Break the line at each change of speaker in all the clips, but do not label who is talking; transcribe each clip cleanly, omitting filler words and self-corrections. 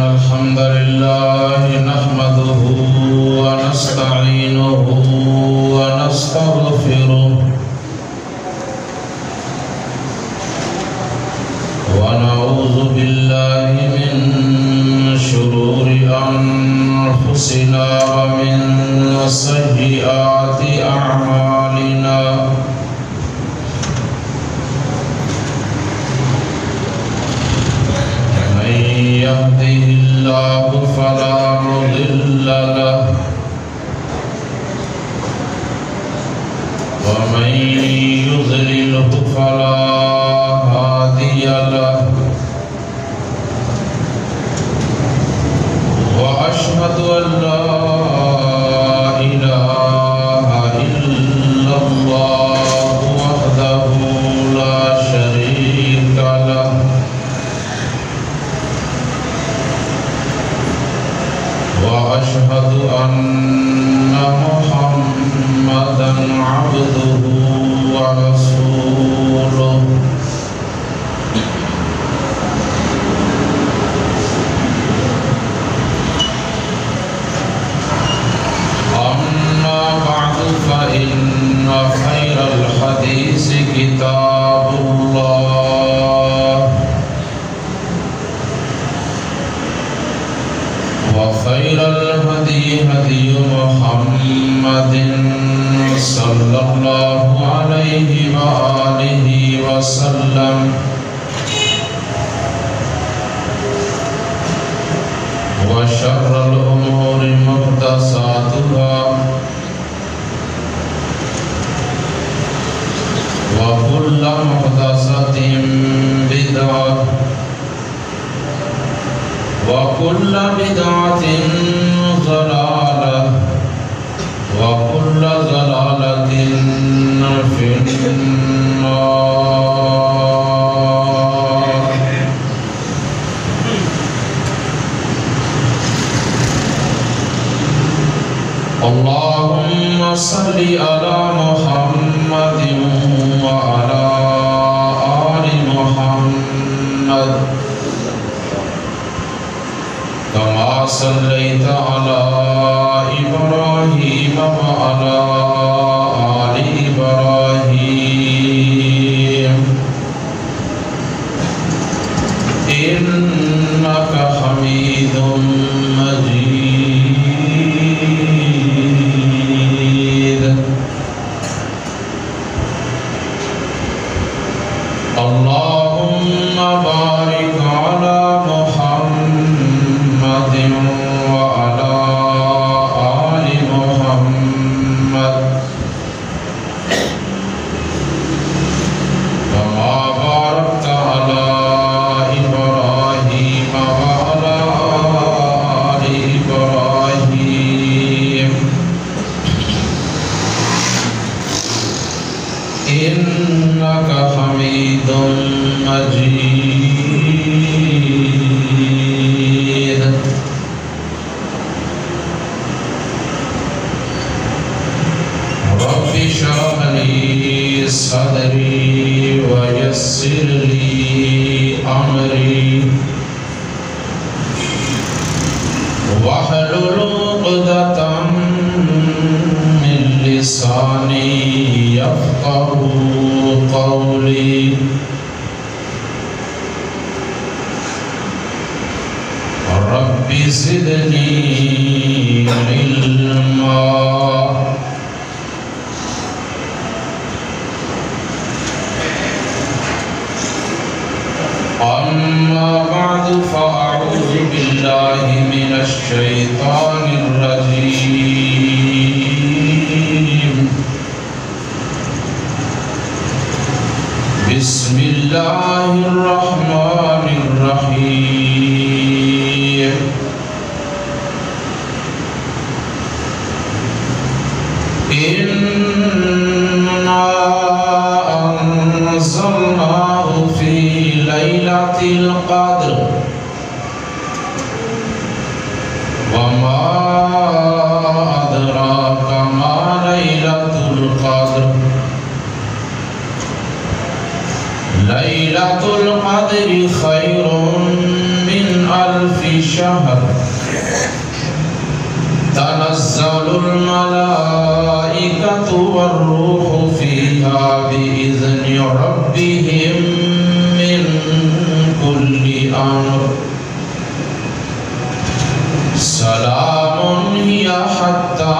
الحمد لله نحمده ونستعينه ونستغفره ونعوذ بالله من شرور أنفسنا ومن سيئات أعمالنا من يهده الله فلا مضل له ومن يضلله فلا هادي له وأشهد أن لا إله إلا الله وحده لا شريك له وأشهد أن محمدًا عبده ورسوله أما بعد فإن خير الحديث كتاب الله وخير الهدي هدي محمد صلى الله عليه وآله وسلم وشر الأمور محدثاتها وكل محدثة بدعة وكل بدعة ضلالة وكل ضلالة في النار. اللهم صل على محمد وعلى آل محمد كما صليت على إبراهيم وعلى آل إبراهيم إنك حميد مجيد. اللهم بارك على محمد وعلى آل محمد كما باركت على إبراهيم وعلى آل إبراهيم إنك حميد مجيد. رب اشرح لي صدري ويسر لي أمري واحلل عقدة من لساني يفقهوا قولي. رب زدني علما أما بعد فأعوذ بالله من الشيطان الرجيم. بسم الله الرحمن الرحيم. إنا أنزلناه في ليلة القدر وما أدراك ما ليلة القدر. ليلة القدر خير من ألف ألف شهر تنزل الملائكة والروح فيها بإذن ربهم من كل أمر سلام هي حتى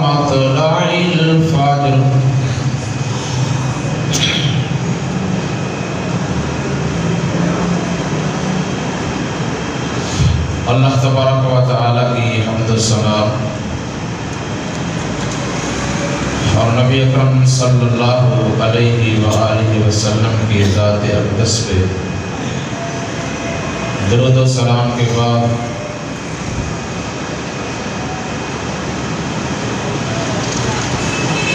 مطلع الفجر. اللہ تبارک و تعالی کی حمد و ثنا اور نبی اکرم صلی اللہ علیہ وآلہ وسلم کی ذات اقدس پہ درود و سلام کے بعد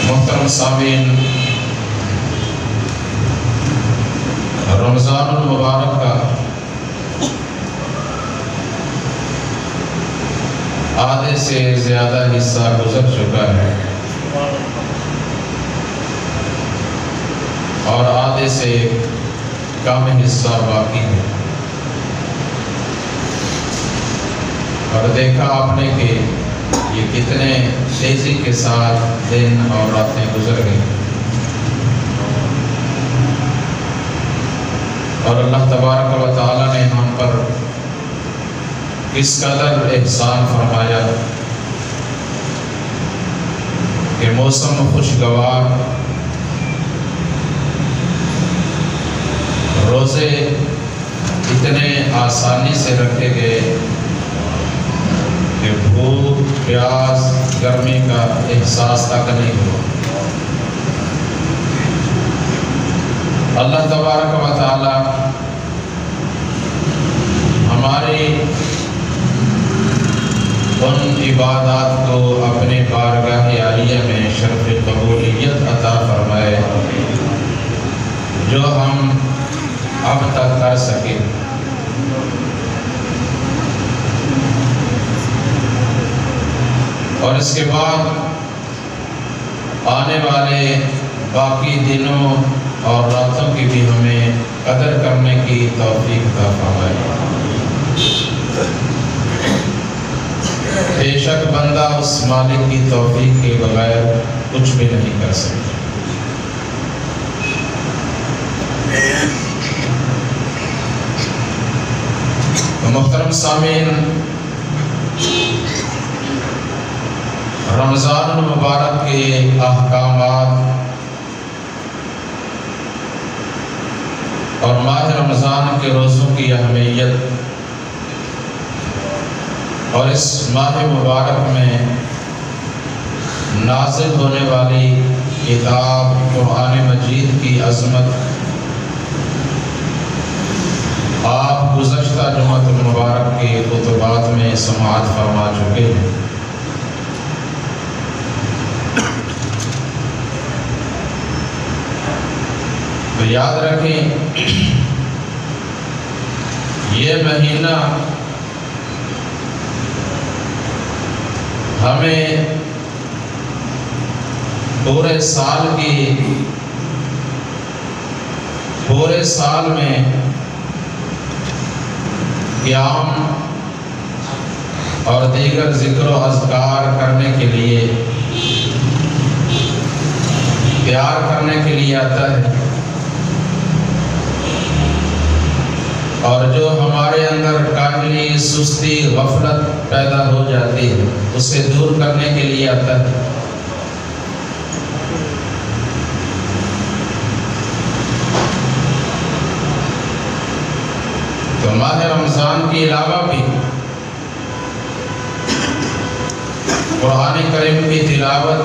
محترم سامعین، رمضان المبارک کا آدھے سے زیادہ حصہ گزر چکا ہے اور آدھے سے کم حصہ باقی ہے، اور دیکھا آپ نے کہ یہ کتنے تیزی کے ساتھ دن اور راتیں گزر گئی، اور اللہ تبارک و تعالی نے ہم پر کس قدر احسان فرمایا کہ موسم خوشگوار، روزے اتنے آسانی سے رکھے گئے کہ بھوک پیاس گرمی کا احساس تک نہیں ہوا۔ اللہ تبارک و تعالی ہماری ان عبادات کو اپنے بارگاہ عالیہ میں شرف قبولیت عطا فرمائے جو ہم اب تک کر سکیں، اور اس کے بعد آنے والے باقی دنوں اور راتوں کی بھی ہمیں قدر کرنے کی توفیق عطا فرمائے۔ بے شک بندہ اس مالک کی توفیق کے بغیر کچھ بھی نہیں کر سکتا۔ تو محترم سامعین، رمضان المبارک کے احکامات اور ماہ رمضان کے روزوں کی اہمیت اور اس ماہ مبارک میں نازل ہونے والی کتاب قرآن مجید کی عظمت آپ گزشتہ جمعۃ المبارک کے خطبات میں سماعت فرما چکے ہیں۔ تو یاد رکھیں، یہ مہینہ ہمیں پورے سال میں قیام اور دیگر ذکر و اذکار کرنے کے لیے تیار کرنے کے لیے آتا ہے، اور جو ہمارے اندر کاہلی، سستی، غفلت پیدا ہو جاتی ہے اسے دور کرنے کے لیے آتا ہے۔ تو ماہ رمضان کے علاوہ بھی قرآن کریم کی تلاوت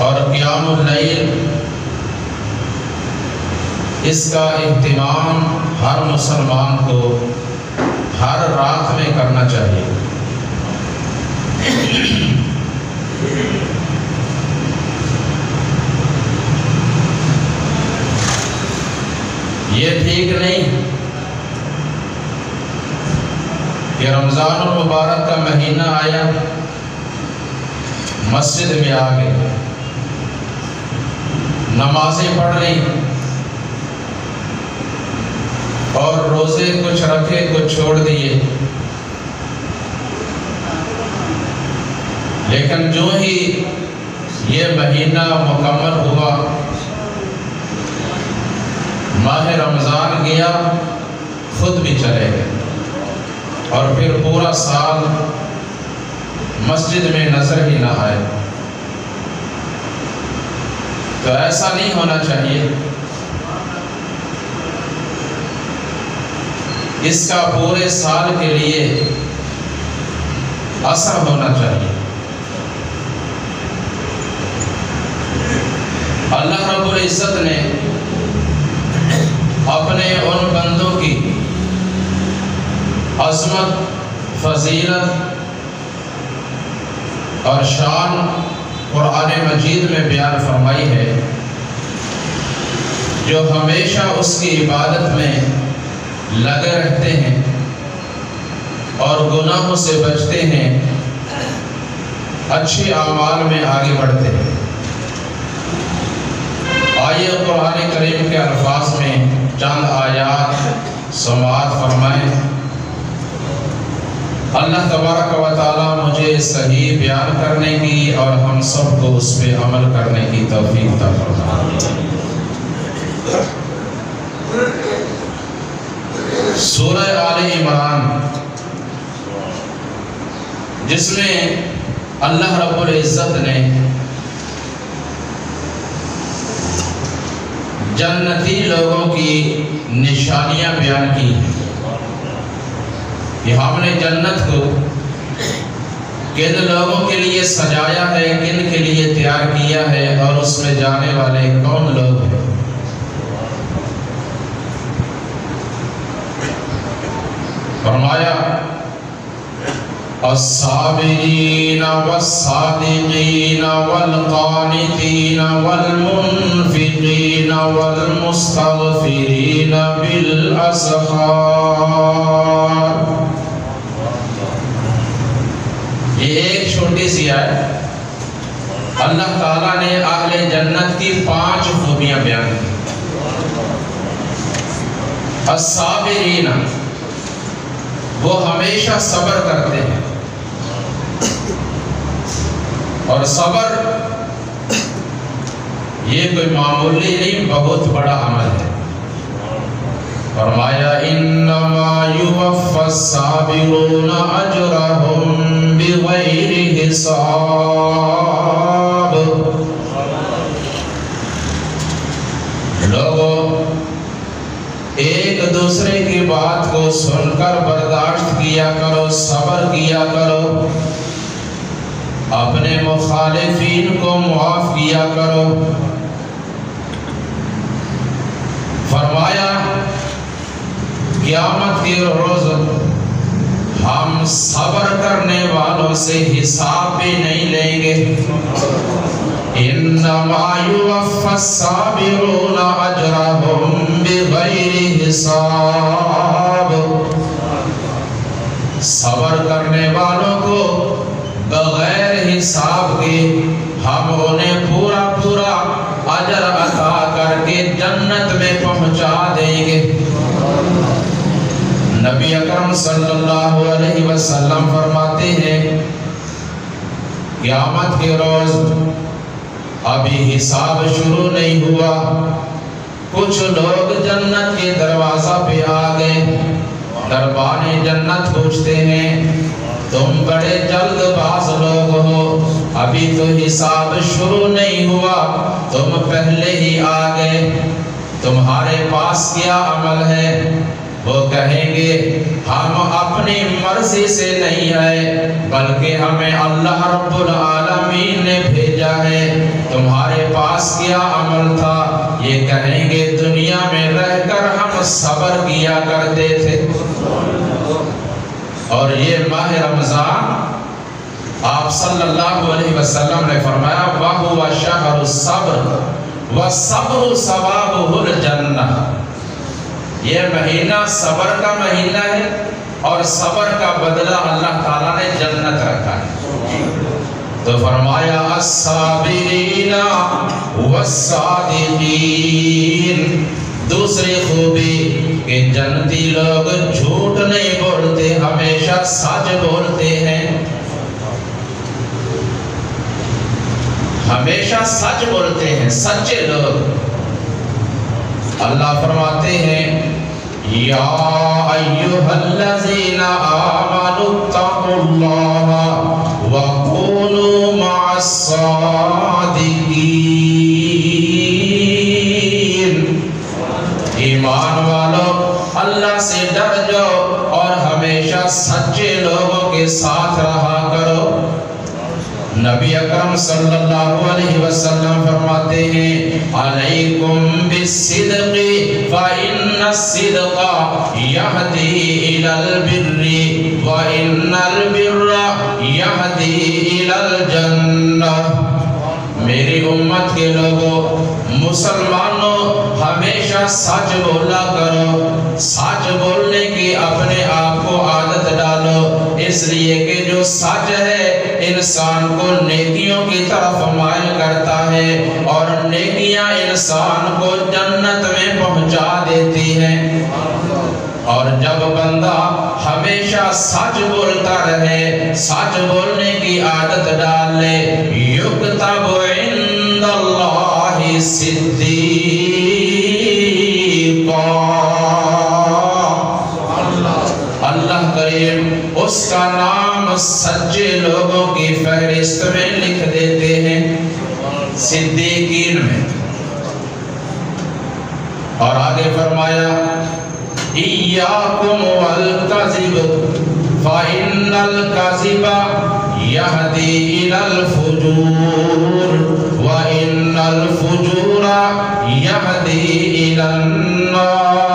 اور قیام اللیل، اس کا اہتمام ہر مسلمان کو ہر رات میں کرنا چاہیے۔ یہ ٹھیک نہیں کہ رمضان المبارک کا مہینہ آیا، مسجد میں آ گئے، نمازیں پڑھ لی، اور روزے کچھ رکھے کچھ چھوڑ دیے، لیکن جو ہی یہ مہینہ مکمل ہوا، ماہ رمضان گیا، خود بھی چلے گئے اور پھر پورا سال مسجد میں نظر ہی نہ آئے۔ تو ایسا نہیں ہونا چاہیے، اس کا پورے سال کے لیے اثر ہونا چاہیے۔ اللہ رب العزت نے اپنے ان بندوں کی عظمت، فضیلت اور شان قرآن مجید میں بیان فرمائی ہے، جو ہمیشہ اس کی عبادت میں لگے رہتے ہیں اور گناہوں سے بچتے ہیں، اچھے اعمال میں آگے بڑھتے ہیں۔ آئیے قرآن کریم کے الفاظ میں چند آیات سماعت فرمائیں۔ اللہ تبارک و تعالی مجھے صحیح بیان کرنے کی اور ہم سب کو اس پہ عمل کرنے کی توفیق عطا فرمائے۔ سورہ آل عمران، جس میں اللہ رب العزت نے جنتی لوگوں کی نشانیاں بیان کی ہیں کہ ہم نے جنت کو کن لوگوں کے لیے سجایا ہے، کن کے لیے تیار کیا ہے، اور اس میں جانے والے کون لوگ ہیں۔ فرمایا الصابرین والصادقین والقانتین والمنفقین والمستغفرین بالاسحار۔ یہ ایک چھوٹی سی آیت اللہ تعالیٰ نے اہل جنت کی 5 خوبیاں بیان کی۔ الصابرین، وہ ہمیشہ صبر کرتے ہیں، اور صبر یہ کوئی معمولی نہیں، بہت بڑا عمل ہے۔ فرمایا انما یوفی الصابرون اجرهم بغیر حساب۔ لوگوں، ایک دوسرے کی بات کو سن کر برداشت کیا کرو، صبر کیا کرو، اپنے مخالفین کو معاف کیا کرو۔ فرمایا قیامت کے روز ہم صبر کرنے والوں سے حساب بھی نہیں لیں گے۔ انما یوفی الصابرون اجرهم بغیر حساب۔ صبر کرنے والوں کو بغیر حساب کے ہم انہیں پورا پورا اجر عطا کر کے جنت میں پہنچا دیں گے۔ نبی اکرم صلی اللہ علیہ وسلم فرماتے ہیں قیامت کے روز ابھی حساب شروع نہیں ہوا، کچھ لوگ جنت کے دروازہ پہ آ گئے، دربان جنت پوچھتے ہیں تم بڑے جلد باز لوگ ہو، ابھی تو حساب شروع نہیں ہوا، تم پہلے ہی آ گئے، تمہارے پاس کیا عمل ہے؟ وہ کہیں گے ہم اپنی مرضی سے نہیں آئے، بلکہ ہمیں اللہ رب العالمین نے بھیجا ہے۔ تمہارے پاس کیا عمل تھا؟ یہ کہیں گے دنیا میں رہ کر ہم صبر کیا کرتے تھے۔ اور یہ ماہ رمضان آپ صلی اللہ علیہ وسلم نے فرمایا وَهُوَ شَهْرُ الصَّبْرِ وَالصَّبْرُ ثَوَابُهُ الْجَنَّةُ۔ یہ مہینہ صبر کا مہینہ ہے اور صبر کا بدلہ اللہ تعالیٰ نے جنت رکھا ہے۔ تو فرمایا الصابرین والصادقین دوسری خوبی کہ جنتی لوگ جھوٹ نہیں بولتے، ہمیشہ سچ بولتے ہیں، ہمیشہ سچ بولتے ہیں، سچے لوگ۔ اللہ فرماتے ہیں یا ایھا الذین آمنوا اتقوا اللہ وکونوا مع الصادقین، ایمان والو اللہ سے ڈر جاؤ اور ہمیشہ سچے لوگوں کے ساتھ رہا کرو۔ نبی اکرم صلی اللہ علیہ وسلم فرماتے ہیں علیکم بالصدق فإن الصدق یہدی الی البر وإن البر یہدی الی الجنہ۔ میری امت کے لوگوں، مسلمانوں، ہمیشہ سچ بولا کرو، سچ بولنے کی اپنے آپ کو عادت ڈالو، اس لیے کہ جو سچ ہے انسان کو نیکیوں کی طرف مائل کرتا ہے اور نیکیاں انسان کو جنت میں پہنچا دیتی ہیں۔ اور جب بندہ ہمیشہ سچ بولتا رہے، سچ بولنے کی عادت ڈال لے، یکتب عند اللہ صدیقا، اللہ کریم اس کا نام سچے لوگوں کی فہرست میں لکھ دیتے ہیں، صدیقین میں۔ اور آگے فرمایا ایاکم والکذب فإن الکذب یہدی الی الفجور وإن الفجور یہدی الی النار۔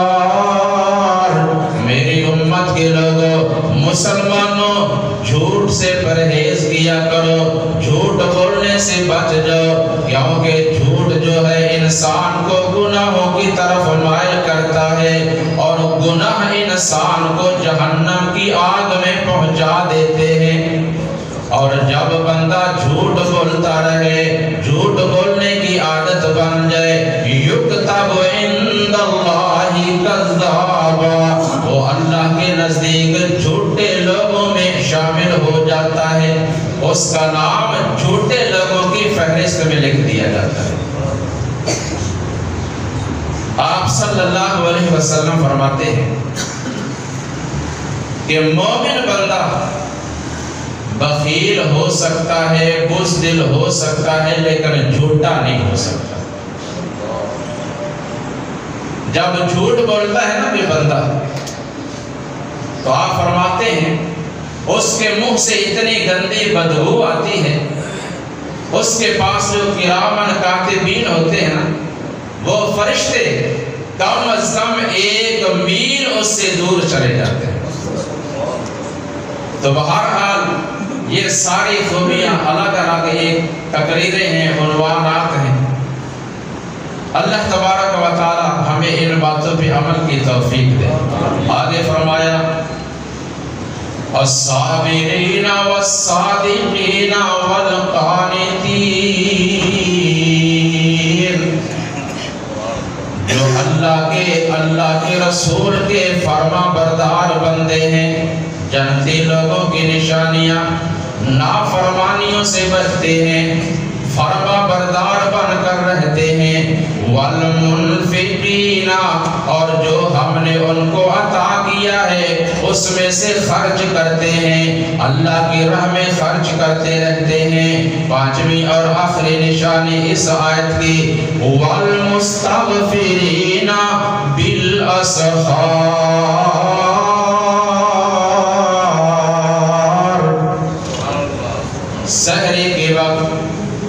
میری امت کے لوگوں، مسلمانوں، جھوٹ سے پرہیز کیا کرو، جھوٹ بولنے سے بچ جاؤ، کیونکہ جھوٹ جو ہے انسان کو گناہوں کی طرف مائل کرتا ہے اور گناہ انسان کو جہنم کی آگ میں پہنچا دیتے ہیں۔ اور جب بندہ جھوٹ بولتا رہے، جھوٹ بولنے کی عادت بن جائے، یکتب عند اللہ کذابا، وہ اللہ کے نزدیک جھوٹے لوگوں میں شامل ہو جاتا ہے، اس کا نام جھوٹے لوگوں کی فہرست میں لکھ دیا جاتا ہے۔ آپ صلی اللہ علیہ وسلم فرماتے ہیں کہ مومن بندہ بخیل ہو سکتا ہے، بزدل ہو سکتا ہے، لیکن جھوٹا نہیں ہو سکتا۔ جب جھوٹ بولتا ہے نا کوئی بندہ، تو آپ فرماتے ہیں اس کے منہ سے اتنی گندی بدبو آتی ہے، اس کے پاس جو کرامن کاتبین ہوتے ہیں نا، وہ فرشتے کم از کم 1 میل اس سے دور چلے جاتے ہیں۔ تو بہرحال یہ ساری خوبیاں الگ الگ ایک تقریریں ہیں، عنوانات ہیں۔ اللہ تبارک و تعالی ہمیں ان باتوں پہ عمل کی توفیق دے۔ آگے فرمایا الصابرین والصادقین والقانتین، جو اللہ کے رسول کے فرما بردار بندے ہیں، جنتی لوگوں کی نشانیاں، نافرمانیوں سے بچتے ہیں، فرما بردار بن کر رہتے ہیں، والمنفقین، اور جو ہم نے ان کو عطا کیا ہے اس میں سے خرچ کرتے ہیں، اللہ کی راہ میں خرچ کرتے رہتے ہیں۔ 5ویں اور آخری نشانی اس آیت کی، والمستغفرین بالاسحار، سحری کے وقت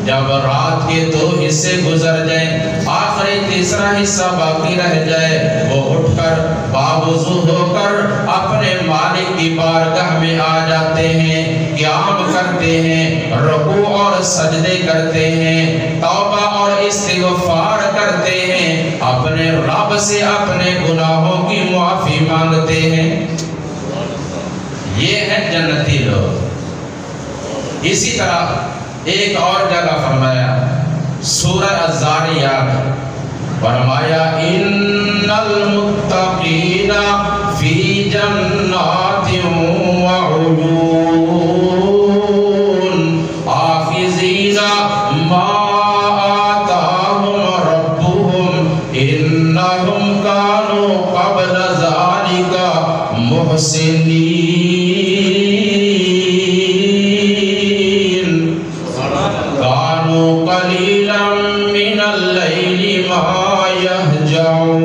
جب رات کے 2 حصے گزر جائیں، آخری تیسرا حصہ باقی رہ جائے، وہ اٹھ کر باوضو ہو کر اپنے مالک کی بارگاہ میں آ جاتے ہیں، قیام کرتے ہیں، رکوع اور سجدے کرتے ہیں، توبہ اور استغفار کرتے ہیں، اپنے رب سے اپنے گناہوں کی معافی مانگتے ہیں۔ یہ ہے جنتی لوگ۔ اسی طرح ایک اور جگہ فرمایا سورہ الزاریات فرمایا ان المتقین فی جنات وعیون آخذین ما آتاہم ربهم انہم کانوا قبل ذالک محسنین کانوا قلیلا من اللیل ما يهجعون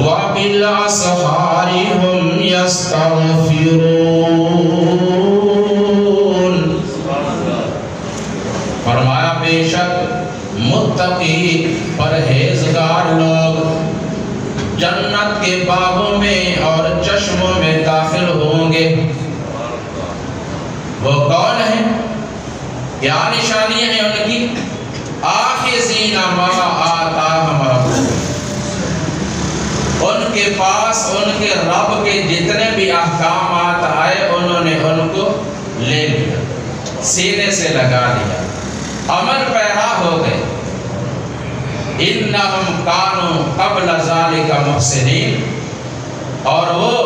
وبالأسحار هم يستغفرون. فرمایا بے شک متقی پرہیزگار لوگ جنت کے باغوں میں اور چشموں میں داخل ہوں گے. وہ کون ہیں؟ کیا نشانیاں ہیں ان کی؟ آخذین ما آتاہم ربہم، ان کے پاس ان کے رب کے جتنے بھی احکامات آئے انہوں نے ان کو لے لیا، سینے سے لگا لیا، عمل پیرا ہو گئے. انہم کانوا قبل ذالک محسنین، اور وہ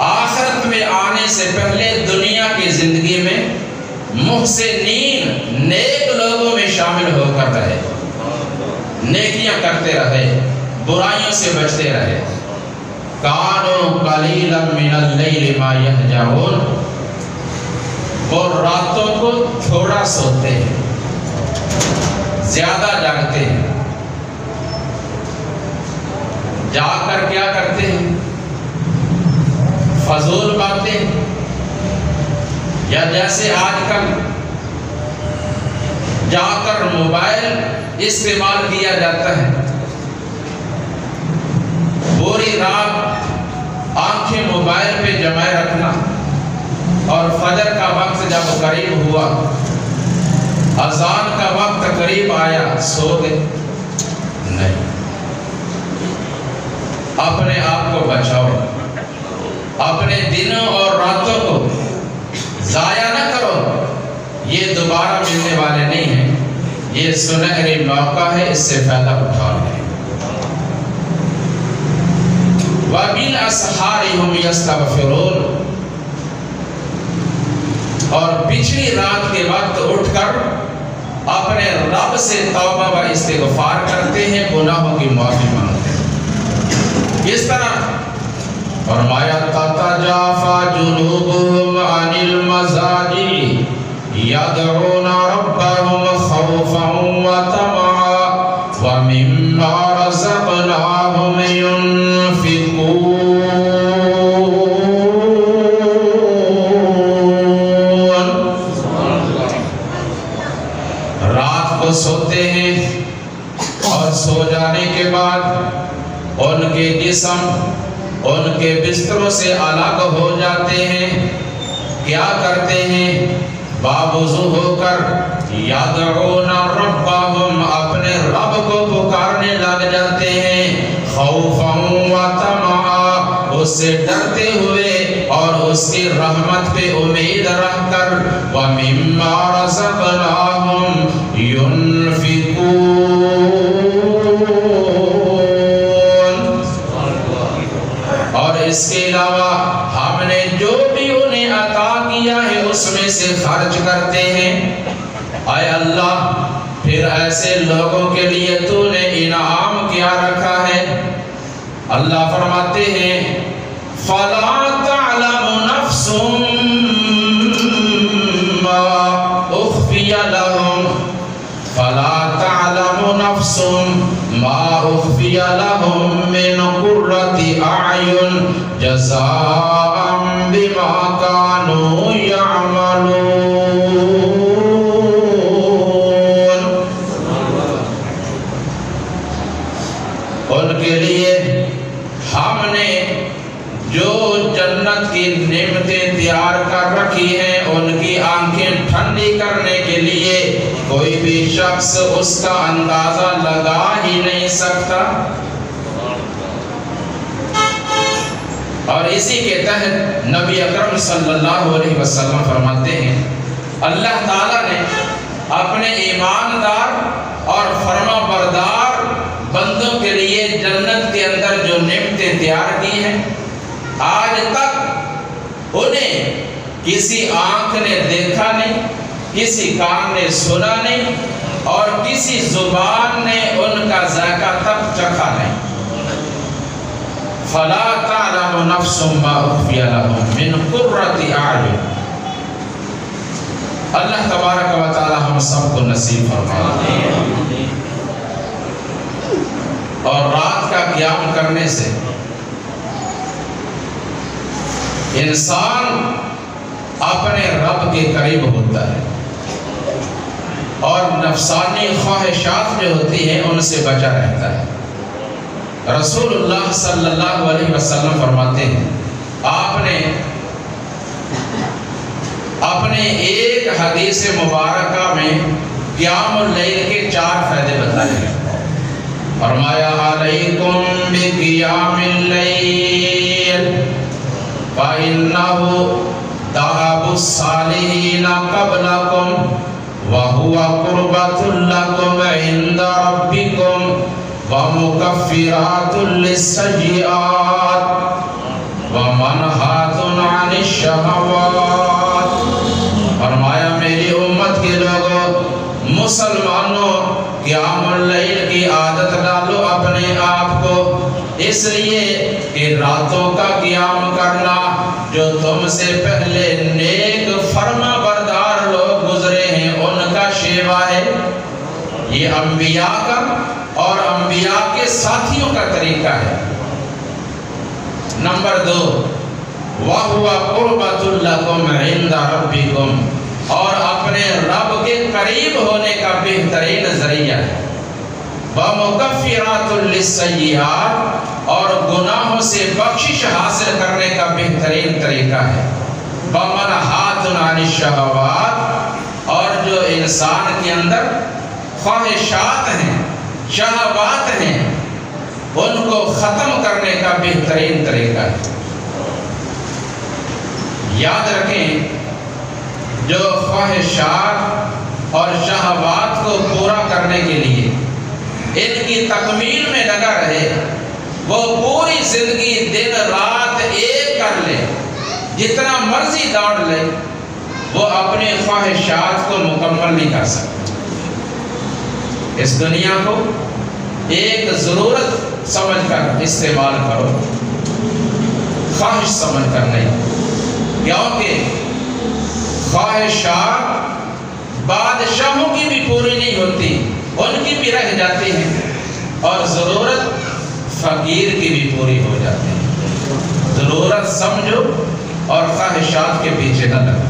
آخرت میں آنے سے پہلے دنیا کی زندگی میں محسنین نیک لوگوں میں شامل ہو کر رہے، نیکیاں کرتے رہے، برائیوں سے بچتے رہے. کانوا قلیلا من اللیل ما یہجعون، وہ راتوں کو تھوڑا سوتے ہیں، زیادہ جاگتے ہیں. جاگ کر کیا کرتے ہیں؟ فضول باتیں، یا جیسے آج کل جا کر موبائل استعمال کیا جاتا ہے، پوری رات آنکھیں موبائل پہ جمائے رکھنا، اور فجر کا وقت جب قریب ہوا، اذان کا وقت قریب آیا، سو گئے. نہیں، اپنے آپ کو بچاؤ، اپنے دنوں اور راتوں کو ضائع نہ کرو، یہ دوبارہ ملنے والے نہیں ہیں. یہ سنہری موقع ہے، اس سے فائدہ اٹھاؤ. وَبِالْأَسْحَارِ هُمْ يَسْتَغْفِرُونَ، اور پچھلی رات کے وقت اٹھ کر اپنے رب سے توبہ و استغفار کرتے ہیں، گناہوں کی معافی مانگتے ہیں. کس طرح؟ فرمایا تَتَجَافَى جُنُوبُهُمْ عَنِ الْمَضَاجِعِ يَدْعُونَ رَبَّهُمْ خَوْفًا وَطَمَعًا وَمِمَّا رَزَقْنَاهُمْ يُنْفِقُونَ. رات کو سوتے ہیں اور سو جانے کے بعد ان کے جسم ان کے بستروں سے الگ ہو جاتے ہیں. کیا کرتے ہیں؟ باوضو ہو کر یدعون ربہم، اپنے رب کو پکارنے لگ جاتے ہیں، خوفا و طمعا، اس سے ڈرتے ہوئے اور اس کی رحمت پہ امید رکھ کر. وَمِمَّا رَزَقْنَاهُمْ يُنْفِقُونَ، اور اس کے علاوہ ہم نے جو بھی انہیں عطا کیا ہے اس میں سے خرچ کرتے ہیں. اے اللہ، پھر ایسے لوگوں کے لیے تو نے انعام کیا رکھا ہے. اللہ فرماتے ہیں فَلَا تَعْلَمُ نَفْسٌ مَا أُخْفِيَ لَهُمْ فَلَا تَعْلَمُ نَفْسٌ مَا أُخْفِيَ لَهُمْ مِنْ قُرَّةِ أَعْيُنٍ جَزَاءً بِمَا كَانُوا يَعْمَلُونَ. ان کے لیے ہم نے جو جنت کی نعمتیں تیار کر رکھی ہیں، ان کی آنکھیں ٹھنڈی کرنے کے لیے کوئی بھی شخص اس کا اندازہ لگا ہی نہیں سکتا. اور اسی کے تحت نبی اکرم صلی اللہ علیہ وسلم فرماتے ہیں اللہ تعالیٰ نے اپنے ایماندار اور فرما بردار بندوں کے لیے جنت کے اندر جو نعمتیں تیار کی ہیں، آج تک انہیں کسی آنکھ نے دیکھا نہیں، کسی کان نے سنا نہیں، اور کسی زبان نے ان کا ذائقہ تک چکھا نہیں۔ فَلَا تَعْلَمُ نَفْسٌ مَّا أُخْفِيَ لَهُم مِّن قُرَّةِ أَعْيُنٍ۔ اللہ تبارک و تعالی ہم سب کو نصیب فرمائے۔ اور رات کا قیام کرنے سے انسان اپنے رب کے قریب ہوتا ہے، اور نفسانی خواہشات جو ہوتی ہیں ان سے بچا رہتا ہے۔ رسول اللہ صلی اللہ علیہ وسلم فرماتے ہیں، آپ نے اپنے ایک حدیث مبارکہ میں قیام اللیل کے 4 فائدے بتائے ہیں۔ فرمایا علیکم بقیام اللیل فإنہ دعب الصالحین قبلکم وَهُوَ قُرْبَةٌ لَكُمْ عِنْدَ رَبِّكُمْ وَمُكَفِّرَاتٌ لِلسَّيِّئَاتِ وَمَنْهَاتٌ عَنِ الشَّهَوَاتِ۔ فرمایا میری امت کے لوگوں، مسلمانوں، قیام اللیل کی عادت ڈالو اپنے آپ کو، اس لیے کہ راتوں کا قیام کرنا جو تم سے پہلے نیک فرما بردار لوگ گزرے ہیں ان کا شیوا ہے، یہ انبیاء کا اور انبیاء کے ساتھیوں کا طریقہ ہے۔ نمبر 2، وَهُوَ قُرْبَةٌ لَكُمْ عِنْدَ رَبِّكُمْ، اور اپنے رب کے قریب ہونے کا بہترین ذریعہ ہے۔ وَمُكَفِّرَاتٌ لِلسَّيِّئَاتِ، اور گناہوں سے بخشش حاصل کرنے کا بہترین طریقہ ہے۔ وَمَنْهَاتٌ عَنِ الشَّهَوَاتِ، اور جو انسان کے اندر خواہشات ہیں، شہوات ہیں، ان کو ختم کرنے کا بہترین طریقہ ہے۔ یاد رکھیں، جو خواہشات اور شہوات کو پورا کرنے کے لیے ان کی تکمیل میں لگا رہے، وہ پوری زندگی دن رات ایک کر لے، جتنا مرضی دوڑ لے، وہ اپنی خواہشات کو مکمل نہیں کر سکتے۔ اس دنیا کو ایک ضرورت سمجھ کر استعمال کرو، خواہش سمجھ کر نہیں، کیونکہ خواہشات بادشاہوں کی بھی پوری نہیں ہوتی، ان کی بھی رہ جاتی ہیں، اور ضرورت فقیر کی بھی پوری ہو جاتی ہے۔ ضرورت سمجھو اور خواہشات کے پیچھے نہ لگو۔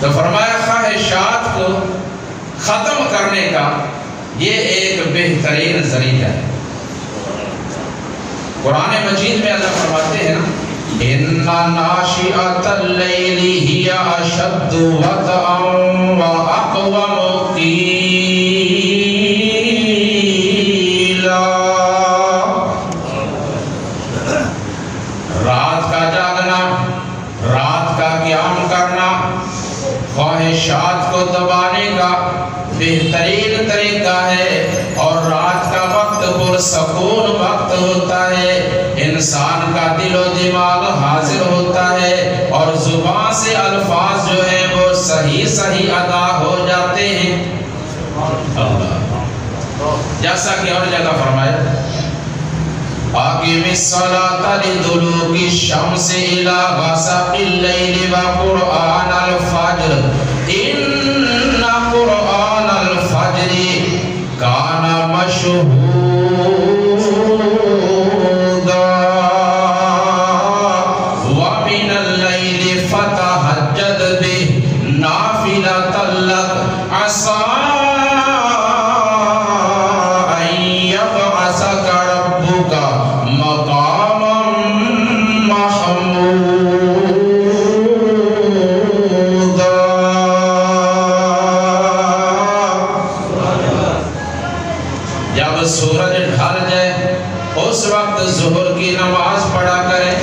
تو فرمایا خواہشات کو ختم کرنے کا یہ ایک بہترین ذریعہ ہے۔ قرآن مجید میں اللہ فرماتے ہیں نا، إِنَّ نَاشِئَةَ اللَّيْلِ هِيَ أَشَدُّ وَطْئًا وَأَقْوَمُ قِيلًا۔ رات کا جاگنا، رات کا قیام کرنا، خواہشات کو دبانے کا بہترین طریقہ ہے، اور رات کا وقت پرسکون وقت ہوتا ہے، انسان کا دل و دماغ حاضر ہوتا ہے، اور زبان سے الفاظ جو ہیں وہ صحیح صحیح ادا ہو جاتے ہیں۔ جیسا کہ اور جگہ فرمایا، أَقِمِ الصَّلَاةَ لِدُلُوكِ الشَّمْسِ إِلَى غَسَقِ اللَّيْلِ وَقُرْآنَ الْفَجْرِ إِنَّ قُرْآنَ الْفَجْرِ كَانَ مَشْهُودًا وَمِنَ اللَّيْلِ فَتَهَجَّدْ بِهِ نَافِلَةً لَكَ عَسَىٰ سورج ڈھل جائے اس وقت ظہر کی نماز پڑھا کریں،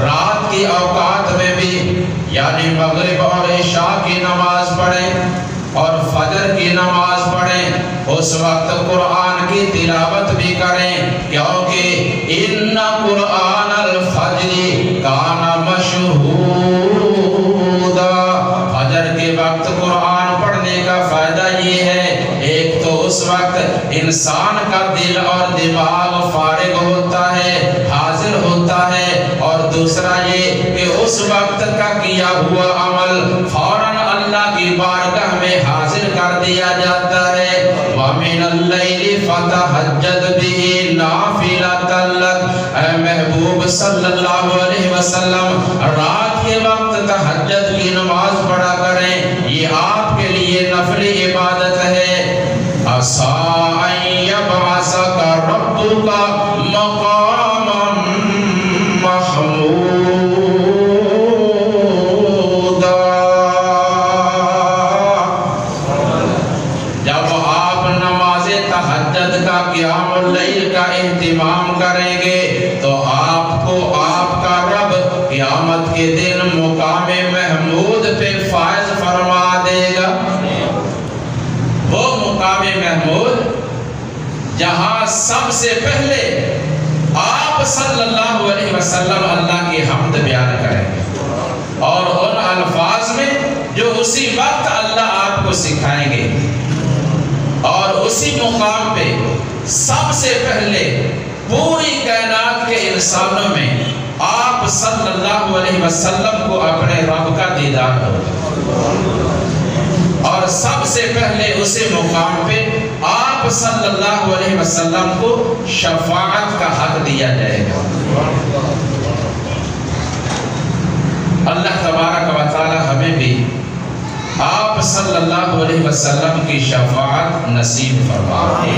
رات کی اوقات میں بھی یعنی مغرب اور عشاء کی نماز پڑھیں، اور فجر کی نماز پڑھیں، اس وقت قرآن کی تلاوت بھی کریں، کیونکہ ان قرآن الفجر کان مشہودا، فجر کے وقت قرآن پڑھنے کا فائدہ یہ ہے، ایک تو اس وقت انسان کا دل اور دماغ فارغ ہوتا ہے، حاضر ہوتا ہے، اور دوسرا یہ کہ اس وقت کا کیا ہوا عمل فوراً اللہ کی بارگاہ میں حاضر کر دیا جاتا ہے۔ وَمِنَ اللَّيْلِ فَتَهَجَّدْ بِهِ نَافِلَةً لَكَ، اے محبوب صلی اللہ علیہ وسلم رات کے وقت تہجد کی نماز پڑھا کریں، یہ آپ کے لیے نفل عبادت ہے۔ عَسَىٰ أَن يَبْعَثَكَ رَبُّكَ مَقَامًا مَحْمُودًا، قیام اللیل کا اہتمام کریں گے تو آپ کو آپ کا رب قیامت کے دن مقام محمود پہ فائز فرما دے گا۔ وہ مقام محمود جہاں سب سے پہلے آپ صلی اللہ علیہ وسلم اللہ کی حمد بیان کریں گے، اور ان الفاظ میں جو اسی وقت اللہ آپ کو سکھائیں گے، اور اسی مقام پہ سب سے پہلے پوری کائنات کے انسانوں میں آپ صلی اللہ علیہ وسلم کو اپنے رب کا دیدار ہوگا، اور سب سے پہلے اسی مقام پہ آپ صلی اللہ علیہ وسلم کو شفاعت کا حق دیا جائے گا۔ اللہ تبارک و تعالی ہمیں بھی آپ صلی اللہ علیہ وسلم کی شفاعت نصیب فرمائے۔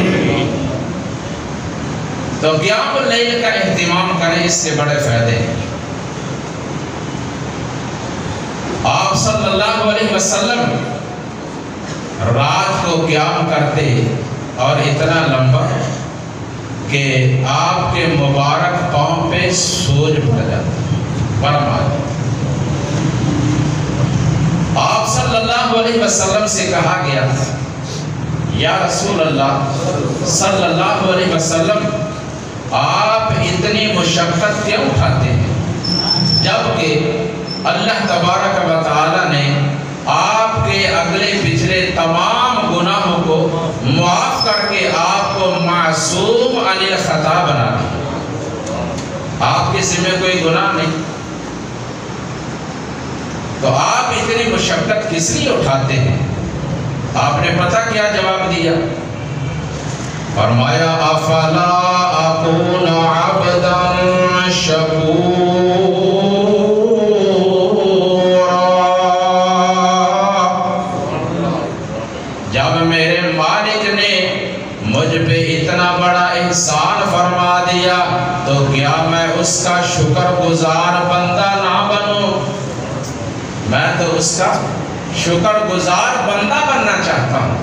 تو قیام اللیل کا اہتمام کریں، اس سے بڑے فائدے ہیں۔ آپ صلی اللہ علیہ وسلم رات کو قیام کرتے اور اتنا لمبا کہ آپ کے مبارک پاؤں پہ سوج پڑ جاتا، برم آ جاتا۔ آپ صلی اللہ علیہ وسلم سے کہا گیا، یا رسول اللہ صلی اللہ علیہ وسلم آپ اتنی مشقت کیوں اٹھاتے ہیں، جبکہ اللہ تبارک و تعالی نے آپ کے اگلے پچھلے تمام گناہوں کو معاف کر کے آپ کو معصوم عن الخطا بنا دیا، آپ کے ذمہ کوئی گناہ نہیں، تو آپ اتنی مشقت کس لیے اٹھاتے ہیں؟ آپ نے پتہ کیا جواب دیا؟ فرمایا افلا اکون عبدا شکورا، جب میرے مالک نے مجھ پہ اتنا بڑا احسان فرما دیا تو کیا میں اس کا شکر گزار بندہ نہ بنوں؟ میں تو اس کا شکر گزار بندہ بننا چاہتا ہوں۔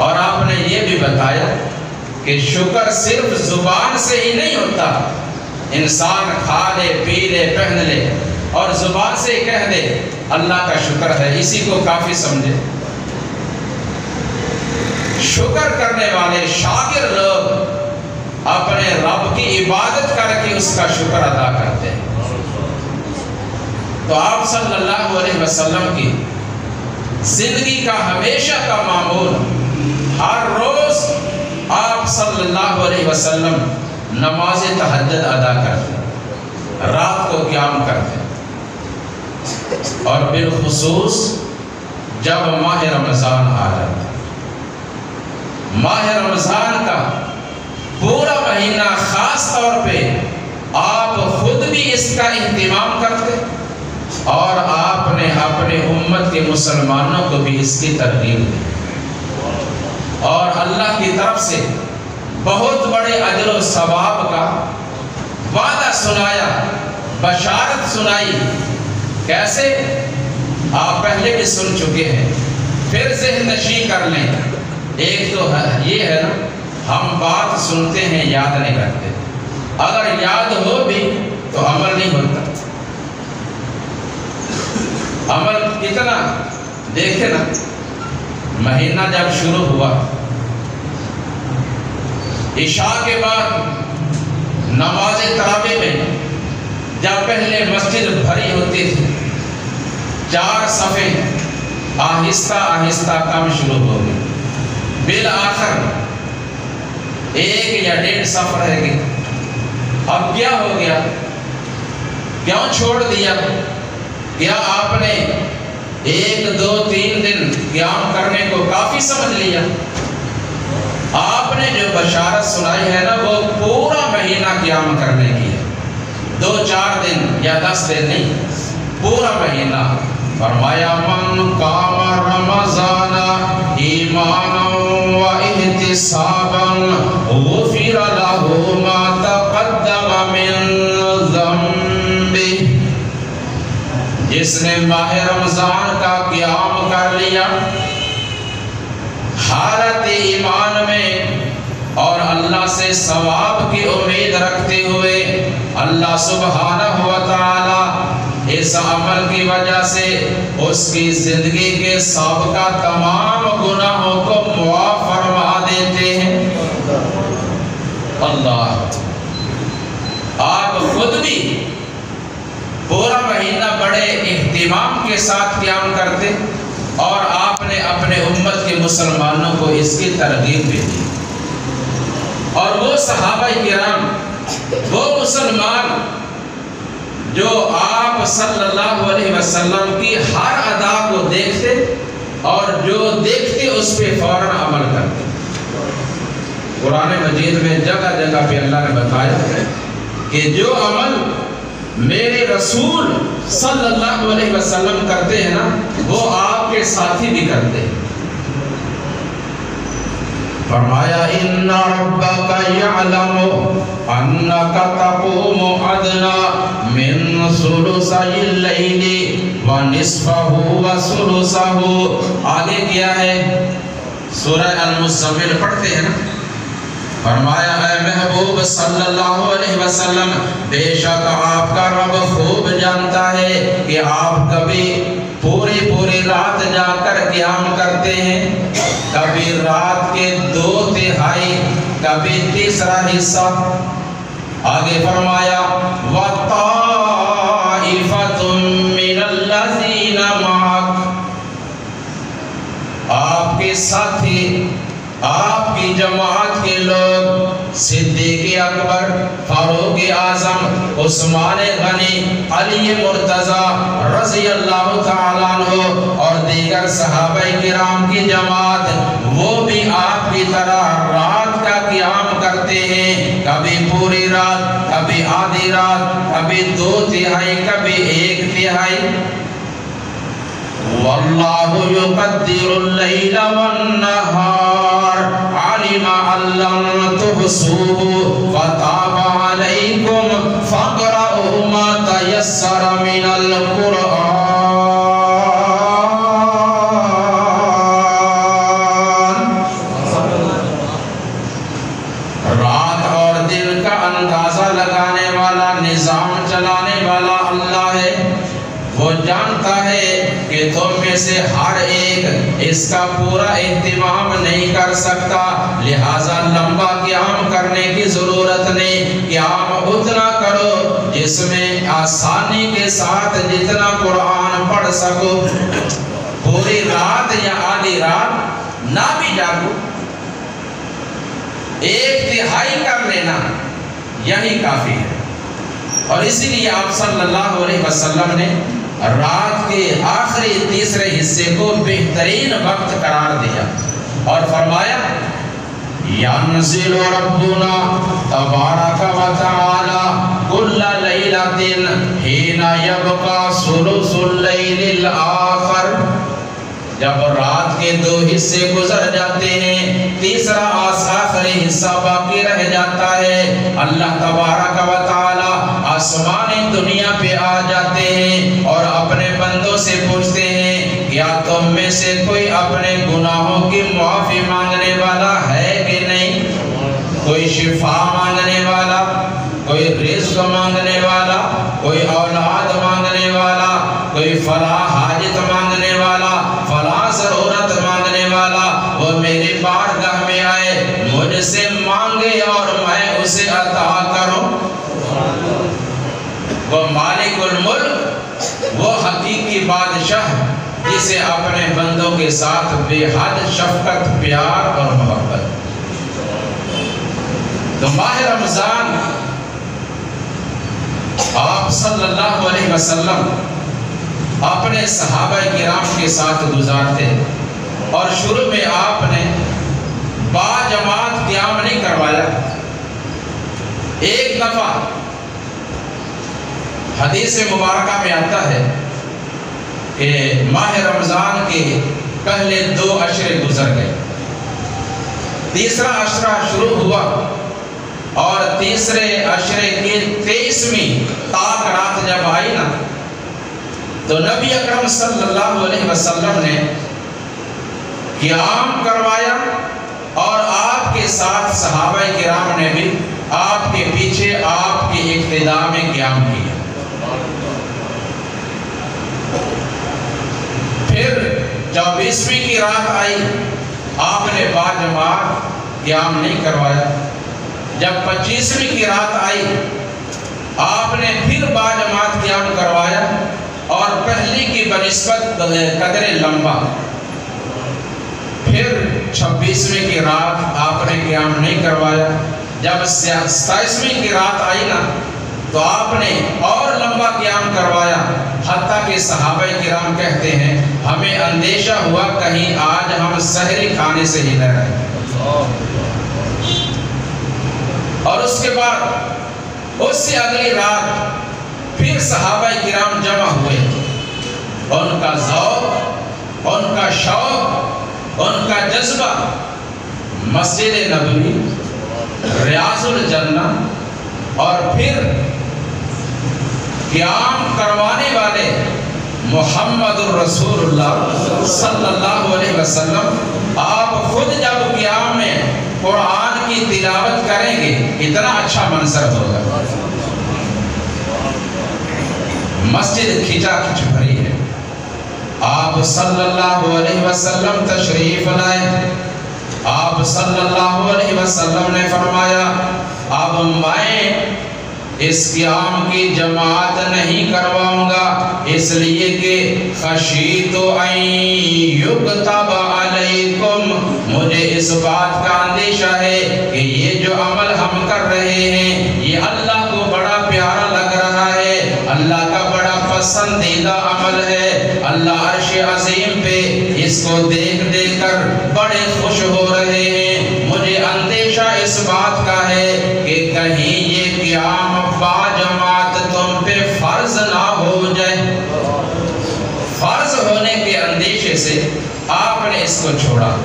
اور آپ نے یہ بھی بتایا کہ شکر صرف زبان سے ہی نہیں ہوتا، انسان کھا لے پی لے پہن لے اور زبان سے ہی کہہ دے اللہ کا شکر ہے، اسی کو کافی سمجھے۔ شکر کرنے والے شاکر لوگ اپنے رب کی عبادت کر کے اس کا شکر ادا کرتے ہیں۔ تو آپ صلی اللہ علیہ وسلم کی زندگی کا ہمیشہ کا معمول، ہر روز آپ صلی اللہ علیہ وسلم نماز تہجد ادا کرتے، رات کو قیام کرتے، اور بالخصوص جب ماہ رمضان آ جاتا، ماہ رمضان کا پورا مہینہ خاص طور پہ آپ خود بھی اس کا اہتمام کرتے، اور آپ نے اپنے امت کے مسلمانوں کو بھی اس کی ترغیب دی، اور اللہ کی طرف سے بہت بڑے اجر و ثواب کا وعدہ سنایا، بشارت سنائی۔ کیسے؟ آپ پہلے بھی سن چکے ہیں، پھر ذہن نشین کر لیں۔ ایک تو یہ ہے نا، ہم بات سنتے ہیں یاد نہیں رکھتے، اگر یاد ہو بھی تو عمل نہیں ہوتا۔ عمل کتنا دیکھیں نا، مہینہ جب شروع ہوا، عشاء کے بعد نماز تراویح میں جب پہلے مسجد بھری ہوتی تھی، 4 صفیں آہستہ آہستہ کم شروع ہو گئی، بالآخر 1 یا 1.5 صف رہ گئی۔ اب کیا ہو گیا؟ کیوں چھوڑ دیا؟ کیا آپ نے 1 2 3 دن قیام کرنے کو کافی سمجھ لیا؟ آپ نے جو بشارت سنائی ہے نا، وہ پورا مہینہ قیام کرنے کی ہے، 2 4 دن یا 10 دن نہیں، پورا مہینہ۔ فرمایا من قام رمضان ایمانا و احتسابا غفر له ما تقدم من ذنبه، جس نے ماہ رمضان کا قیام کر لیا حالت ایمان میں اور اللہ سے ثواب کی امید رکھتے ہوئے، اللہ سبحانہ و تعالی اس عمل کی وجہ سے اس کی زندگی کے سابقہ تمام گناہوں کو معاف فرما دیتے ہیں۔ اللہ، آپ خود بھی پورا مہینہ بڑے اہتمام کے ساتھ قیام کرتے اور آپ نے اپنے امت کے مسلمانوں کو اس کی ترغیب بھی دی، اور وہ صحابہ کرام، وہ مسلمان جو آپ صلی اللہ علیہ وسلم کی ہر ادا کو دیکھتے اور جو دیکھتے اس پہ فوراً عمل کرتے۔ قرآن مجید میں جگہ جگہ پہ اللہ نے بتایا ہے کہ جو عمل میرے رسول صلی اللہ علیہ وسلم کرتے ہیں نا، وہ آپ کے ساتھی بھی کرتے ہیں۔ فرمایا ان ربک یعلم انک تقوم ادنی من ثلثی اللیل ونصفہ وثلثہ۔ آگے کیا ہے؟ سورہ المزمل پڑھتے ہیں نا۔ فرمایا اے محبوب صلی اللہ علیہ وسلم، بے شک آپ کا رب خوب جانتا ہے کہ آپ کبھی پوری رات جا کر قیام کرتے ہیں، کبھی رات کے 2/3، کبھی 1/3 حصہ۔ آگے فرمایا وَطَائِفَةٌ مِّنَ الَّذِينَ مَعَكَ، آپ کے ساتھی، آپ کی جماعت کے لوگ، صدیق اکبر، فاروق اعظم، عثمان غنی، علی مرتضی رضی اللہ تعالیٰ عنہ اور دیگر صحابہ کرام کی جماعت، وہ بھی آپ کی طرح رات کا قیام کرتے ہیں، کبھی پوری رات، کبھی آدھی رات، کبھی 2/3، کبھی 1/3۔ واللہ یقدر اللیل والنہار علم ان لن تحصوه فتاب علیکم فاقرؤوا ما تیسر من القرآن۔ رات اور دن کا اندازہ لگانے والا، نظام چلانے والا اللہ ہے۔ وہ جانتا ہے کہ تم میں سے ہر ایک اس کا پورا اہتمام نہیں کر سکتا، لہٰذا لمبا قیام کرنے کی ضرورت نہیں، قیام اتنا کرو جس میں آسانی کے ساتھ جتنا قرآن پڑھ سکو۔ پوری رات یا آدھی رات نہ بھی جاگو، 1/3 کر لینا، یہی کافی ہے۔ اور اسی لیے آپ صلی اللہ علیہ وسلم نے رات کے آخری 3 حصے کو بہترین وقت قرار دیا اور فرمایا ينزل ربنا تبارک و تعالی کل لیلۃ حین یبقى ثلث اللیل الاخر، جب رات کے 2 حصے گزر جاتے ہیں، تیسرا آخری حصہ باقی رہ جاتا ہے، اللہ تبارک و تعالی آسمانی دنیا پہ آ جاتے ہیں اور اپنے بندوں سے پوچھتے ہیں کیا تم میں سے کوئی اپنے گناہوں کی معافی مانگنے والا ہے کہ نہیں؟ کوئی شفا مانگنے والا، کوئی رزق مانگنے والا، کوئی اولاد مانگنے والا، کوئی فلاح حاجت مانگنے والا، فلاح ضرورت مانگنے والا، بادشاہ جسے اپنے بندوں کے ساتھ بے حد شفقت، پیار اور محبت۔ تو ماہ رمضان آپ صلی اللہ علیہ وسلم اپنے صحابہ کرام کے ساتھ گزارتے، اور شروع میں آپ نے باجماعت قیام نہیں کروایا۔ ایک دفعہ حدیث مبارکہ میں آتا ہے کہ ماہ رمضان کے پہلے 2 عشرے گزر گئے، تیسرا عشرہ شروع ہوا، اور تیسرے عشرے کی 23ویں تاک رات جب آئی نا، تو نبی اکرم صلی اللہ علیہ وسلم نے قیام کروایا، اور آپ کے ساتھ صحابہ کرام نے بھی آپ کے پیچھے آپ کی اقتداء میں قیام کیا۔ پھر 24ویں کی رات آئی، آپ نے باجماعت قیام نہیں کروایا۔ جب 25ویں کی رات آئی، آپ نے پھر باجماعت قیام کروایا، اور پہلی کی بنسبت قدر لمبا۔ پھر 26ویں کی رات آپ نے قیام نہیں کروایا۔ جب 27ویں کی رات آئی نا، تو آپ نے اور لمبا قیام کروایا، حتیٰ کہ صحابہ کرام کہتے ہیں ہمیں اندیشہ ہوا کہیں آج ہم سحری کھانے سے ہی نہ رہیں۔ اور اس کے بعد اس سے اگلی رات پھر صحابہ کرام جمع ہوئے، ان کا ذوق، ان کا شوق، ان کا جذبہ مسجد نبوی، ریاض الجنہ، اور پھر قیام کروانے والے محمد الرسول اللہ صلی اللہ علیہ وسلم، آپ خود جب قیام میں قرآن کی تلاوت کریں گے اتنا اچھا منظر ہوگا۔ مسجد کھچا کھچ بھری ہے۔ آپ صلی اللہ علیہ وسلم تشریف لائے، آپ صلی اللہ علیہ وسلم نے فرمایا اب میں اس قیام کی جماعت نہیں کرواؤں گا، اس لیے کہ خشیت ان یکتب علیکم، مجھے اس بات کا اندیشہ ہے کہ یہ جو عمل ہم کر رہے ہیں یہ اللہ کو بڑا پیارا لگ رہا ہے، اللہ کا بڑا پسندیدہ عمل ہے، اللہ عرش عظیم پہ اس کو دیکھ دیکھ کر بڑے خوش ہو رہے ہیں۔ مجھے اندیشہ اس بات کا ہے کہ کہیں یہ قیام باجماعت تم پہ فرض نہ ہو جائے۔ فرض ہونے کے اندیشے سے آپ نے اس کو چھوڑا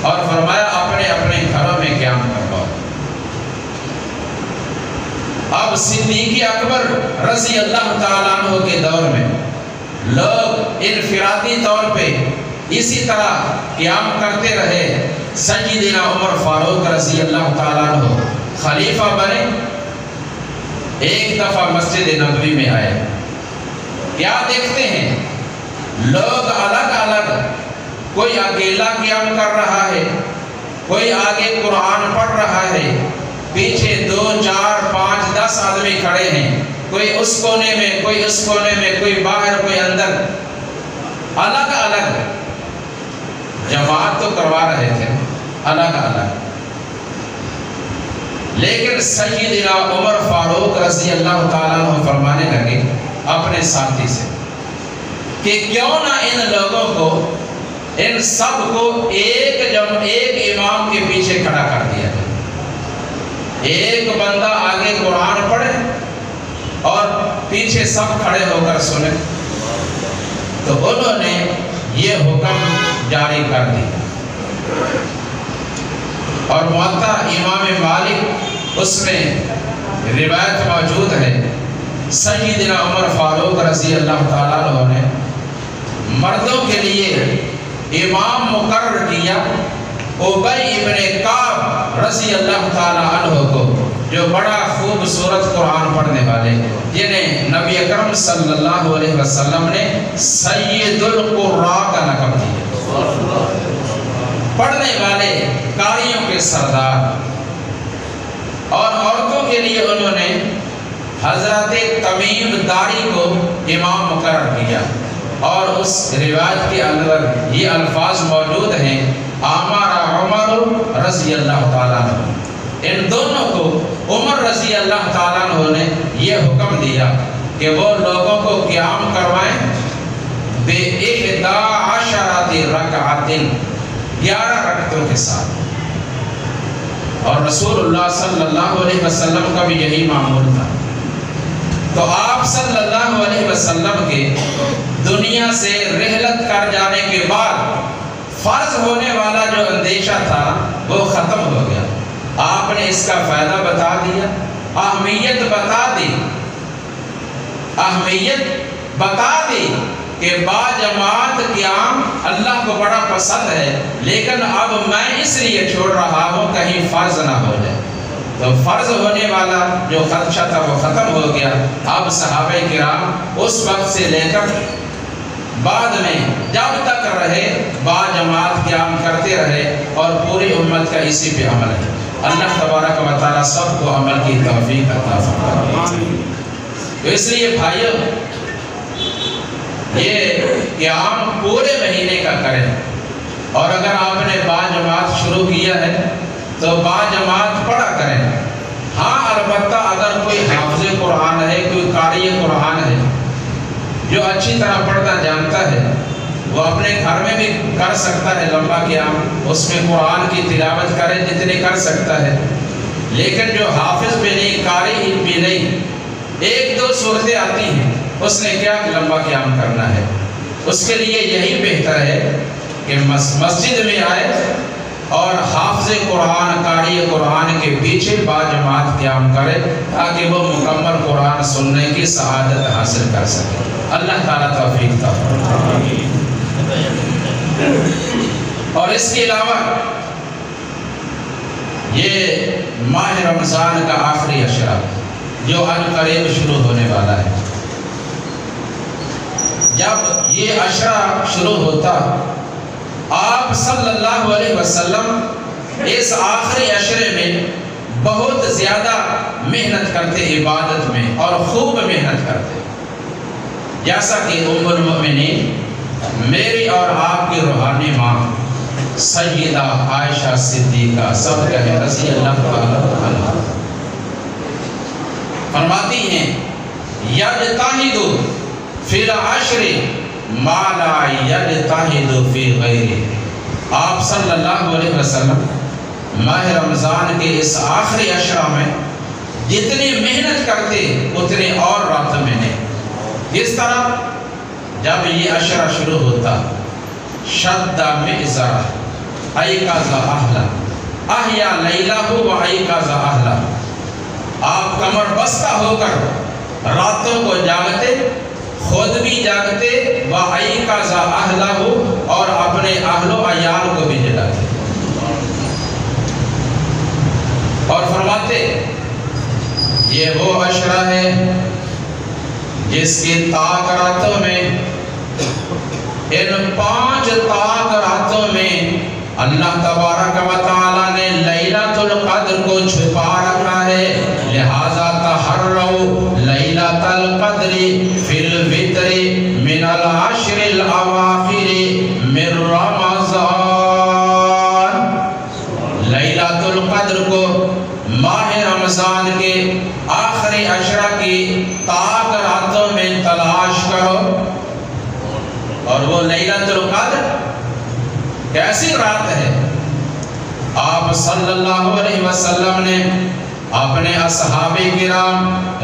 اور فرمایا اپنے اپنے گھروں میں قیام کرواؤ۔ اب صدیق اکبر رضی اللہ تعالیٰ عنہ کے دور میں لوگ انفرادی طور پہ اسی طرح قیام کرتے رہے۔ سیدنا عمر فاروق رضی اللہ تعالیٰ عنہ خلیفہ بنے، ایک دفعہ مسجد نبوی میں آئے، کیا دیکھتے ہیں لوگ الگ الگ، کوئی اکیلا قیام کر رہا ہے، کوئی آگے قرآن پڑھ رہا ہے، پیچھے 2 4 5 10 آدمی کھڑے ہیں، کوئی اس کونے میں، کوئی اس کونے میں، کوئی باہر، کوئی اندر، الگ الگ جماعت تو کروا رہے تھے الگ الگ۔ لیکن سیدنا عمر فاروق رضی اللہ تعالیٰ عنہ فرمانے لگے اپنے ساتھی سے کہ کیوں نہ ان لوگوں کو، ان سب کو ایک امام کے پیچھے کھڑا کر دیا جائے، ایک بندہ آگے قرآن پڑھے اور پیچھے سب کھڑے ہو کر سنے۔ تو انہوں نے یہ حکم جاری کر دیا، اور موطا امام مالک اس میں روایت موجود ہے، سیدنا عمر فاروق رضی اللہ تعالیٰ عنہ نے مردوں کے لیے امام مقرر کیا ابی ابن کعب رضی اللہ تعالیٰ عنہ کو، جو بڑا خوبصورت قرآن پڑھنے والے، جنہیں نبی اکرم صلی اللہ علیہ وسلم نے سید القراء کا لقب دیا، پڑھنے والے، قاریوں کے سردار۔ اور عورتوں کے لیے انہوں نے حضرت تمیم داری کو امام مقرر کیا۔ اور اس روایت کے اندر یہ الفاظ موجود ہیں، آمر عمر رضی اللہ تعالیٰ عنہ، ان دونوں کو عمر رضی اللہ تعالیٰ عنہ نے یہ حکم دیا کہ وہ لوگوں کو قیام کروائیں بے 11 رکعت، 11 رکعتوں کے ساتھ، اور رسول اللہ صلی اللہ علیہ وسلم کا بھی یہی معمول تھا۔ تو آپ صلی اللہ علیہ وسلم کے دنیا سے رحلت کر جانے کے بعد فرض ہونے والا جو اندیشہ تھا وہ ختم ہو گیا۔ آپ نے اس کا فائدہ بتا دیا، اہمیت بتا دی کہ باجماعت قیام اللہ کو بڑا پسند ہے، لیکن اب میں اس لیے چھوڑ رہا ہوں کہیں فرض نہ ہو جائے۔ تو فرض ہونے والا جو خدشہ تھا وہ ختم ہو گیا۔ اب صحابہ کرام اس وقت سے لے کر بعد میں جب تک رہے باجماعت قیام کرتے رہے، اور پوری امت کا اسی پہ عمل ہے۔ اللہ تبارک و تعالیٰ سب کو عمل کی توفیق عطا فرمائے۔ تو اس لیے بھائیو، یہ قیام پورے مہینے کا کریں، اور اگر آپ نے باجماعت شروع کیا ہے تو باجماعت پڑھا کریں۔ ہاں البتہ اگر کوئی حافظ قرآن ہے، کوئی قاری قرآن ہے جو اچھی طرح پڑھنا جانتا ہے، وہ اپنے گھر میں بھی کر سکتا ہے لمبا قیام، اس میں قرآن کی تلاوت کرے جتنے کر سکتا ہے۔ لیکن جو حافظ بھی نہیں، قاری بھی نہیں، 1-2 سورتیں آتی ہیں، اس نے کیا لمبا قیام کرنا ہے؟ اس کے لیے یہی بہتر ہے کہ مسجد میں آئے اور حافظ قرآن، قاری قرآن کے پیچھے باجماعت قیام کرے، تاکہ وہ مکمل قرآن سننے کی سعادت حاصل کر سکے۔ اللہ تعالیٰ توفیق عطا فرمائے۔ اور اس کے علاوہ یہ ماہ رمضان کا آخری عشرہ جو عنقریب شروع ہونے والا ہے، جب یہ عشرہ شروع ہوتا، آپ صلی اللہ علیہ وسلم اس آخری عشرے میں بہت زیادہ محنت کرتے عبادت میں، اور خوب محنت کرتے، جیسا کہ ام المؤمنین میری اور آپ کی روحانی ماں سیدہ عائشہ صدیقہ سب کہے رضی اللہ تعالیٰ عنہا فرماتی ہیں، یجتہد فی العشر ما لا یجتہد فی غیرہ۔ آپ صلی اللہ علیہ وسلم ماہ رمضان کے اس آخری عشرہ میں جتنی محنت کرتے اتنے اور راتوں میں نہیں۔ اس طرح جب یہ عشرہ شروع ہوتا، شد مئزرہ ایقظ اہلہ، احیا لیلہ و ایقظ اہلہ، آپ کمر بستہ ہو کر راتوں کو جاگتے، خود بھی جاگتے، و ایقظ اہلہ، اور اپنے اہل و عیال کو بھی جلاتے، اور فرماتے یہ وہ عشرہ ہے جس کی طاق راتوں میں، ان 5 طاق راتوں میں اللہ تبارک و تعالیٰ نے لیلۃ القدر کو چھپا رکھا ہے، لہذا تحروا لیلۃ القدر فی الوتر من العشر الاواخر من رمضان۔ لیلۃ القدر کو ماہ رمضان کے آخری عشرہ کی طاق راتوں میں تلاش کرو۔ اور وہ لیلۃ القدر کیسی رات ہے؟ آپ صلی اللہ علیہ وسلم نے اپنے اصحاب کرام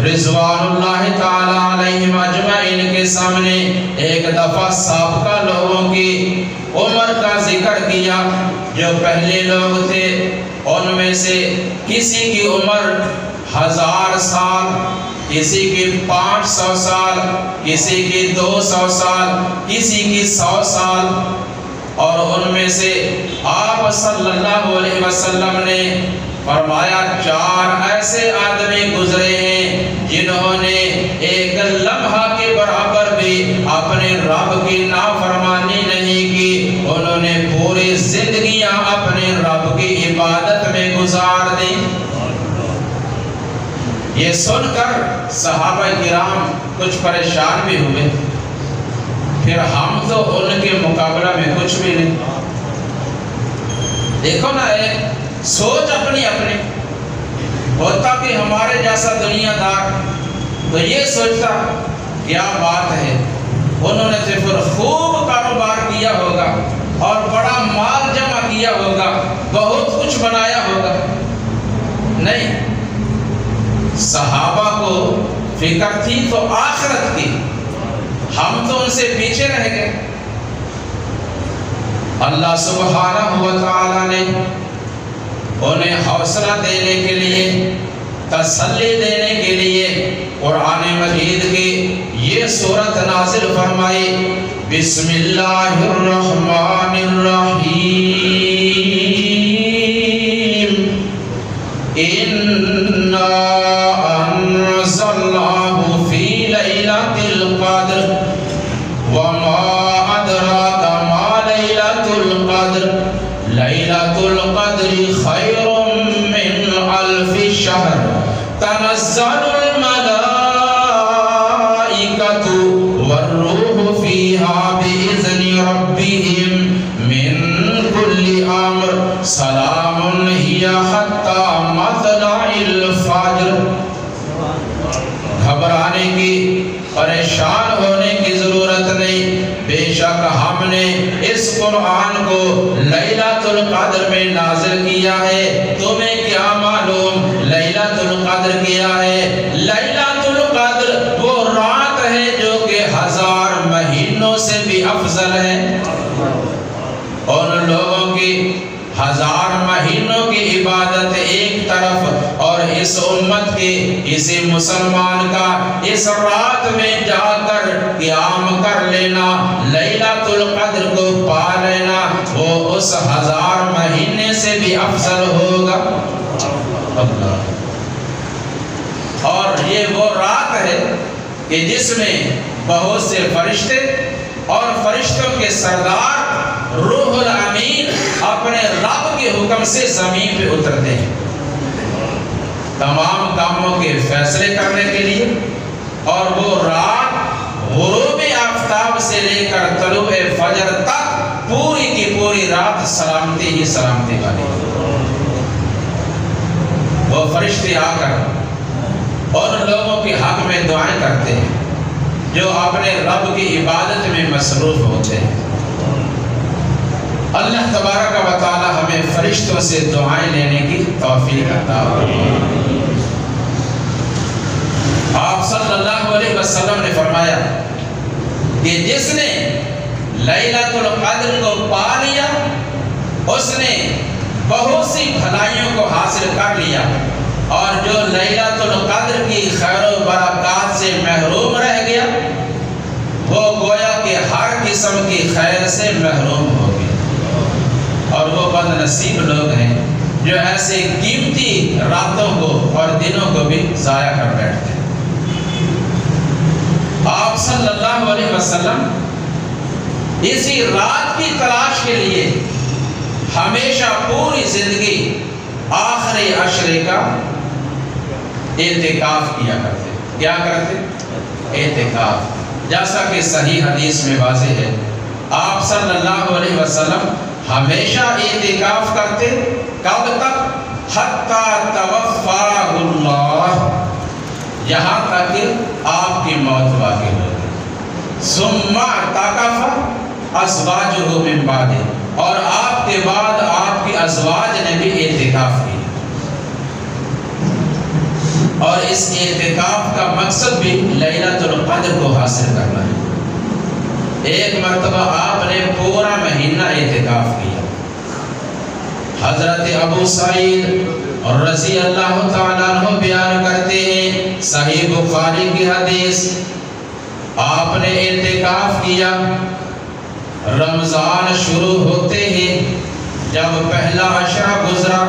رضوان اللہ تعالی علیہم اجمعین کے سامنے ایک دفعہ سابقہ لوگوں کی عمر کا ذکر کیا۔ جو پہلے لوگ تھے ان میں سے کسی کی عمر 1000 سال، کسی کی 500 سال، کسی کی 200 سال، کسی کی 100 سال، اور ان میں سے آپ صلی اللہ علیہ وسلم نے فرمایا 4 ایسے آدمی گزرے ہیں جنہوں نے ایک لمحہ کے برابر بھی اپنے رب کی نافرمانی نہیں کی، انہوں نے پوری زندگیاں اپنے رب کی عبادت میں گزار دی۔ یہ سن کر صحابہ کرام کچھ پریشان بھی ہوئے، پھر ہم تو ان کے مقابلہ میں کچھ بھی نہیں۔ دیکھو نا، ایک سوچ اپنی اپنی ہوتا کہ ہمارے جیسا دنیا دار تو یہ سوچتا کیا بات ہے، انہوں نے تو پھر خوب کاروبار کیا ہوگا اور بڑا مال جمع کیا ہوگا، بہت کچھ بنایا ہوگا۔ نہیں، صحابہ کو فکر تھی تو آخرت کی، ہم تو ان سے پیچھے رہ گئے۔ اللہ سبحانہ و تعالی نے انہیں حوصلہ دینے کے لیے، تسلی دینے کے لیے قرآن مجید کی یہ سورت نازل فرمائی، بسم اللہ الرحمن الرحیم، اِنَّا أَنزَلْنَاهُ فِي لَيْلَةِ الْقَدْرِ وَمَا أَدْرَاكَ مَا لَيْلَةُ الْقَدْرِ لَيْلَةُ الْقَدْرِ خَيْرٌ مِّنْ أَلْفِ شَهْرٍ تَنَزَّلُ الْمَلَائِكَةُ وَالرُّوحُ فِيهَا بِإِذْنِ رَبِّهِمْ مِنْ كُلِّ أَمْرٍ سَلَامٌ هِيَ حَتَّى مَطْلَعِ الْفَجْرِ۔ گھبرانے کی، پریشان ہونے کی ضرورت نہیں، بے شک ہم نے اس قرآن کو لیلۃ القدر میں نازل کیا ہے۔ تمہیں کیا معلوم لیلۃ القدر کیا ہے؟ لیلۃ القدر وہ رات ہے جو کہ 1000 مہینوں سے بھی افضل ہے۔ ان لوگوں کی 1000 مہینوں کی عبادت ایک طرف، اور اس امت کے، اسی مسلمان کا اس رات میں جا کر قیام کر لینا، لیلۃ القدر کو پا لینا، وہ اس 1000 مہینے سے بھی افضل ہوگا۔ اللہ، اور یہ وہ رات ہے کہ جس میں بہت سے فرشتے اور فرشتوں کے سردار روح الامین اپنے رب کے حکم سے زمین پہ اترتے ہیں، تمام کاموں کے فیصلے کرنے کے لیے۔ اور وہ رات غروب آفتاب سے لے کر طلوع فجر تک پوری کی پوری رات سلامتی ہی سلامتی والی۔ وہ فرشتے آ کر ان لوگوں کے حق میں دعائیں کرتے ہیں جو اپنے رب کی عبادت میں مصروف ہوتے ہیں۔ اللہ تبارک و تعالی ہمیں فرشتوں سے دعائیں لینے کی توفیق عطا فرمائے۔ آپ صلی اللہ علیہ وسلم نے فرمایا کہ جس نے لیلۃ القدر کو پا لیا اس نے بہت سی بھلائیوں کو حاصل کر لیا، اور جو لیلۃ القدر کی خیر و برکات سے محروم رہ گیا وہ گویا کہ ہر قسم کی خیر سے محروم ہو گیا۔ اور وہ بد نصیب لوگ ہیں جو ایسے قیمتی راتوں کو اور دنوں کو بھی ضائع کر بیٹھتے ہیں۔ آپ صلی اللہ علیہ وسلم اسی رات کی تلاش کے لیے ہمیشہ پوری زندگی آخری عشرے کا اعتکاف کیا کرتے۔ کیا کرتے؟ اعتکاف۔ جیسا کہ صحیح حدیث میں واضح ہے، آپ صلی اللہ علیہ وسلم ہمیشہ اعتکاف کرتے، کب تک؟ حتی توفاہ اللہ، یہاں تک کہ آپ کی موت واقع ہو گئی۔ ثم اعتکف ازواجہ من بعد، اور آپ کے بعد آپ کی ازواج نے بھی اعتکاف کیا۔ اور اس اعتکاف کا مقصد بھی لیلۃ القدر کو حاصل کرنا ہے۔ ایک مرتبہ آپ نے پورا مہینہ اعتکاف کیا۔ حضرت ابو سعید رضی اللہ تعالیٰ عنہ بیان کرتے ہیں، صحیح بخاری کی حدیث، آپ نے اعتکاف کیا۔ رمضان شروع ہوتے ہی جب پہلا عشرہ گزرا،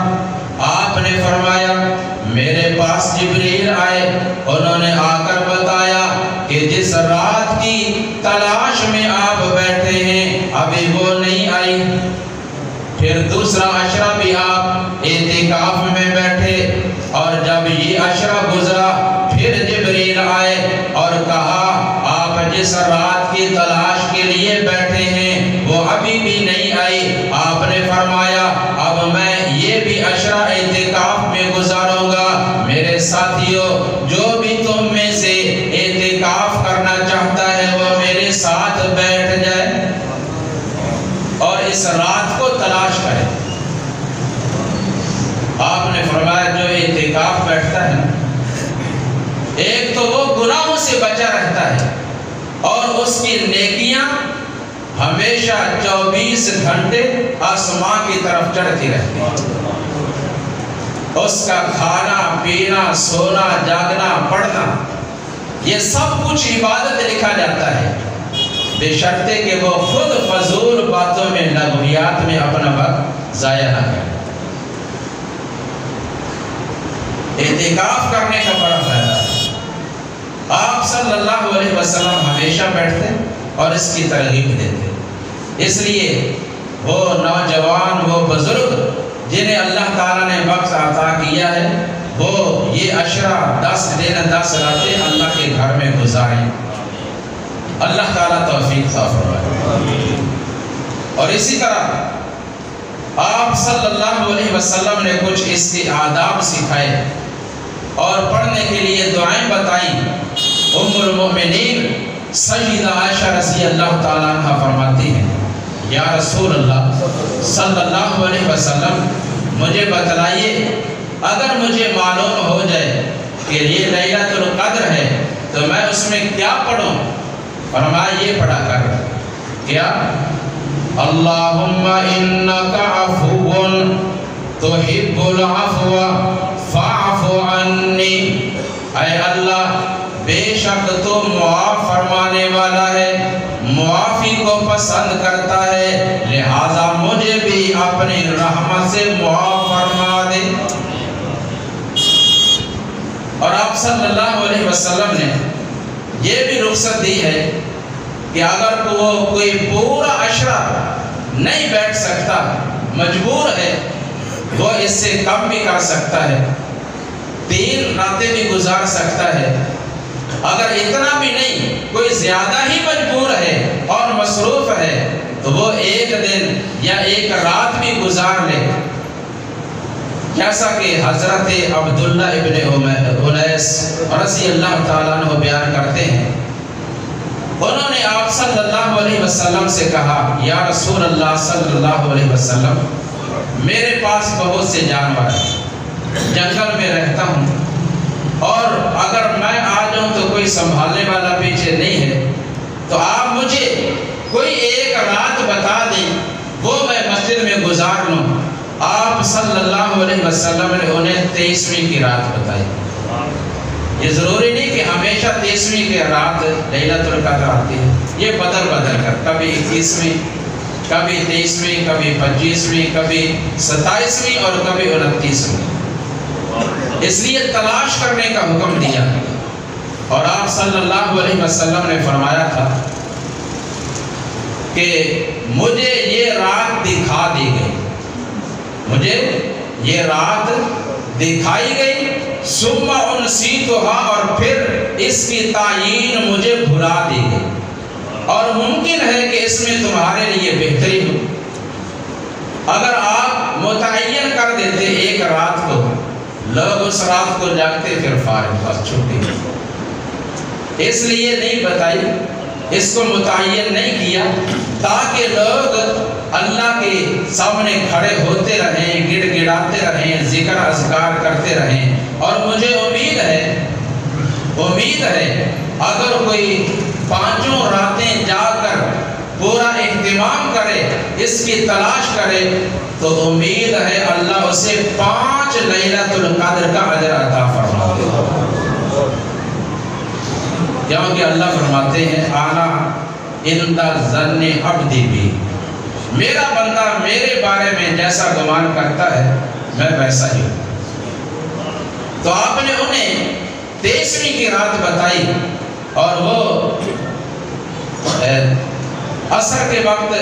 آپ نے فرمایا میرے پاس جبریل آئے، انہوں نے آ کر بتایا کہ جس رات کی تلاش میں آپ بیٹھے ہیں ابھی وہ نہیں آئی۔ پھر دوسرا عشرہ بھی آپ اعتکاف میں بیٹھے، اور جب یہ عشرہ گزرا پھر جبریل آئے اور کہا آپ جس رات کی تلاش کے کامیابی بھی نہیں آئی، آپ نے فرمایا اب میں یہ بھی عشرہ اعتکاف میں گزاروں گا۔ میرے ساتھیوں، جو بھی تم میں سے اعتکاف کرنا چاہتا ہے وہ میرے ساتھ بیٹھ جائے اور اس رات کو تلاش کرے۔ آپ نے فرمایا جو اعتکاف بیٹھتا ہے، ایک تو وہ گناہوں سے بچا رہتا ہے اور اس کی نیکیاں ہمیشہ 24 گھنٹے آسمان کی طرف چڑھتی رہتی ہیں۔ اس کا کھانا پینا سونا جاگنا پڑھنا یہ سب کچھ عبادت لکھا جاتا ہے، بے شرطے کہ وہ خود فضول باتوں میں لغویات میں اپنا وقت ضائع نہ کرے۔ اعتکاف کرنے کا بڑا فائدہ ہے۔ آپ صلی اللہ علیہ وسلم ہمیشہ بیٹھتے اور اس کی ترغیب دیتے۔ اس لیے وہ نوجوان وہ بزرگ جنہیں اللہ تعالیٰ نے وقت عطا کیا ہے، وہ یہ عشرہ 10 دن 10 راتیں اللہ کے گھر میں گزاریں۔ اللہ تعالیٰ توفیق عطا فرمائے۔ اور اسی طرح آپ صلی اللہ علیہ وسلم نے کچھ اس کے آداب سکھائے اور پڑھنے کے لیے دعائیں بتائیں۔ ام المؤمنین سیدہ عائشہ رضی اللہ تعالیٰ عنہ فرماتی ہیں، یا رسول اللہ صلی اللہ علیہ وسلم مجھے بتلائیے، اگر مجھے معلوم ہو جائے کہ یہ لیلۃ القدر ہے تو میں اس میں کیا پڑھوں؟ فرمایا یہ پڑھا کر کیا، اللہم انک عفو تحب العفو فاعف عنی، اے اللہ بے شک تو معاف فرمانے والا ہے، معافی کو پسند کرتا ہے، لہذا مجھے بھی اپنی رحمت سے معاف فرما دے۔ اور آپ صلی اللہ علیہ وسلم نے یہ بھی رخصت دی ہے کہ اگر وہ کوئی پورا عشرہ نہیں بیٹھ سکتا، مجبور ہے، وہ اس سے کم بھی کر سکتا ہے، 3 راتیں بھی گزار سکتا ہے۔ اگر اتنا بھی نہیں، کوئی زیادہ ہی مجبور ہے اور مصروف ہے تو وہ 1 دن یا 1 رات بھی گزار لے، جیسا کہ حضرت عبداللہ ابن انیس رضی اللہ تعالیٰ عنہ بیان کرتے ہیں۔ انہوں نے آپ صلی اللہ علیہ وسلم سے کہا، یا رسول اللہ صلی اللہ علیہ وسلم میرے پاس بہت سے جانور ہیں، جنگل میں رہتا ہوں، اور اگر میں آ جاؤں تو کوئی سنبھالنے والا پیچھے نہیں ہے، تو آپ مجھے کوئی 1 رات بتا دیں وہ میں مسجد میں گزار لوں۔ آپ صلی اللہ علیہ وسلم نے انہیں 23ویں کی رات بتائی۔ یہ ضروری نہیں کہ ہمیشہ 23ویں کی رات لیلۃ القدر آتی ہے، یہ بدل کر کبھی 21ویں، کبھی 23ویں، کبھی 25ویں، کبھی 27ویں اور کبھی 29ویں۔ اس لیے تلاش کرنے کا حکم دیا۔ اور آپ صلی اللہ علیہ وسلم نے فرمایا تھا کہ مجھے یہ رات دکھا دی گئی، مجھے یہ رات دکھائی گئی، ثم انسیتھا، اور پھر اس کی تعیین مجھے بھلا دی گئی، اور ممکن ہے کہ اس میں تمہارے لیے بہتری ہو۔ اگر آپ متعین کر دیتے 1 رات کو، لوگ اس رات کو جاگتے، پھر فارغ، بس چھٹی۔ اس لیے نہیں بتائی، اس کو متعین نہیں کیا تاکہ لوگ اللہ کے سامنے کھڑے ہوتے رہیں، گڑ گڑاتے رہیں، ذکر اذکار کرتے رہیں۔ اور مجھے امید ہے اگر کوئی 5 راتیں جاگ کر پورا اہتمام کرے، اس کی تلاش کرے، تو امید ہے اللہ اسے 5 لیلۃ القدر کا اجر عطا فرما دے گا۔ کیونکہ اللہ فرماتے ہیں، انا عند ظن عبدی بی، میرا بندہ میرے بارے میں جیسا گمان کرتا ہے میں ویسا ہی ہوں۔ تو آپ نے انہیں 23ویں کی رات بتائی، اور وہ عصر کے وقت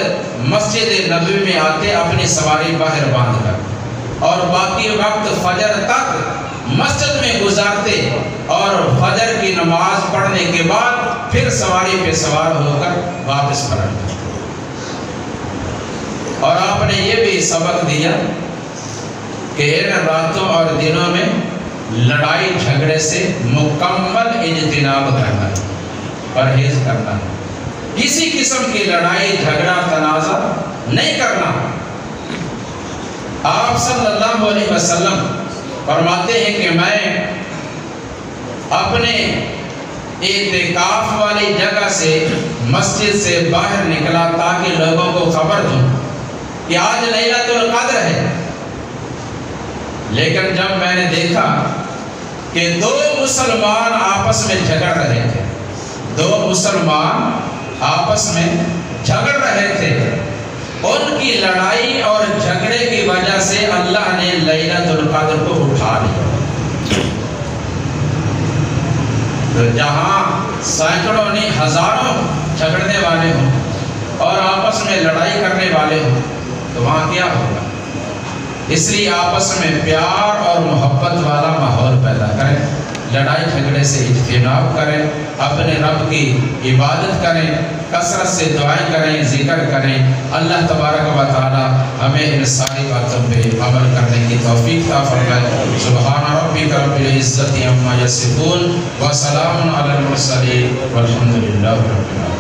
مسجد نبوی میں آتے اپنی سواری باہر باندھ کر، اور باقی وقت فجر تک مسجد میں گزارتے، اور فجر کی نماز پڑھنے کے بعد پھر سواری پہ سوار ہو کر واپس پلٹتے۔ نے یہ بھی سبق دیا کہ ان راتوں اور دنوں میں لڑائی جھگڑے سے مکمل اجتناب کرنا ہے، پرہیز کرنا ہے، کسی قسم کی لڑائی جھگڑا تنازع نہیں کرنا۔ آپ صلی اللہ علیہ وسلم فرماتے ہیں کہ میں اپنے اعتکاف والی جگہ سے مسجد سے باہر نکلا تاکہ لوگوں کو خبر دوں کہ آج لیلۃ القدر ہے، لیکن جب میں نے دیکھا کہ دو مسلمان آپس میں جھگڑ رہے تھے، دو مسلمان آپس میں جھگڑ رہے تھے، ان کی لڑائی اور جھگڑے کی وجہ سے اللہ نے لیلۃ القدر کو اٹھا لیا۔ تو جہاں سینکڑوں نہیں ہزاروں جھگڑنے والے ہوں اور آپس میں لڑائی کرنے والے ہوں تو وہاں کیا ہوگا؟ اس لیے آپس میں پیار اور محبت والا ماحول پیدا کریں، لڑائی جھگڑے سے اجتناب کریں، اپنے رب کی عبادت کریں، کثرت سے دعائیں کریں، ذکر کریں۔ اللہ تبارک و تعالی ہمیں ان ساری باتوں پہ عمل کرنے کی توفیق عطا فرمائے۔ سبحان ربک رب العزت عما یصفون وسلام علی المرسلین والحمد للہ رب العالمین۔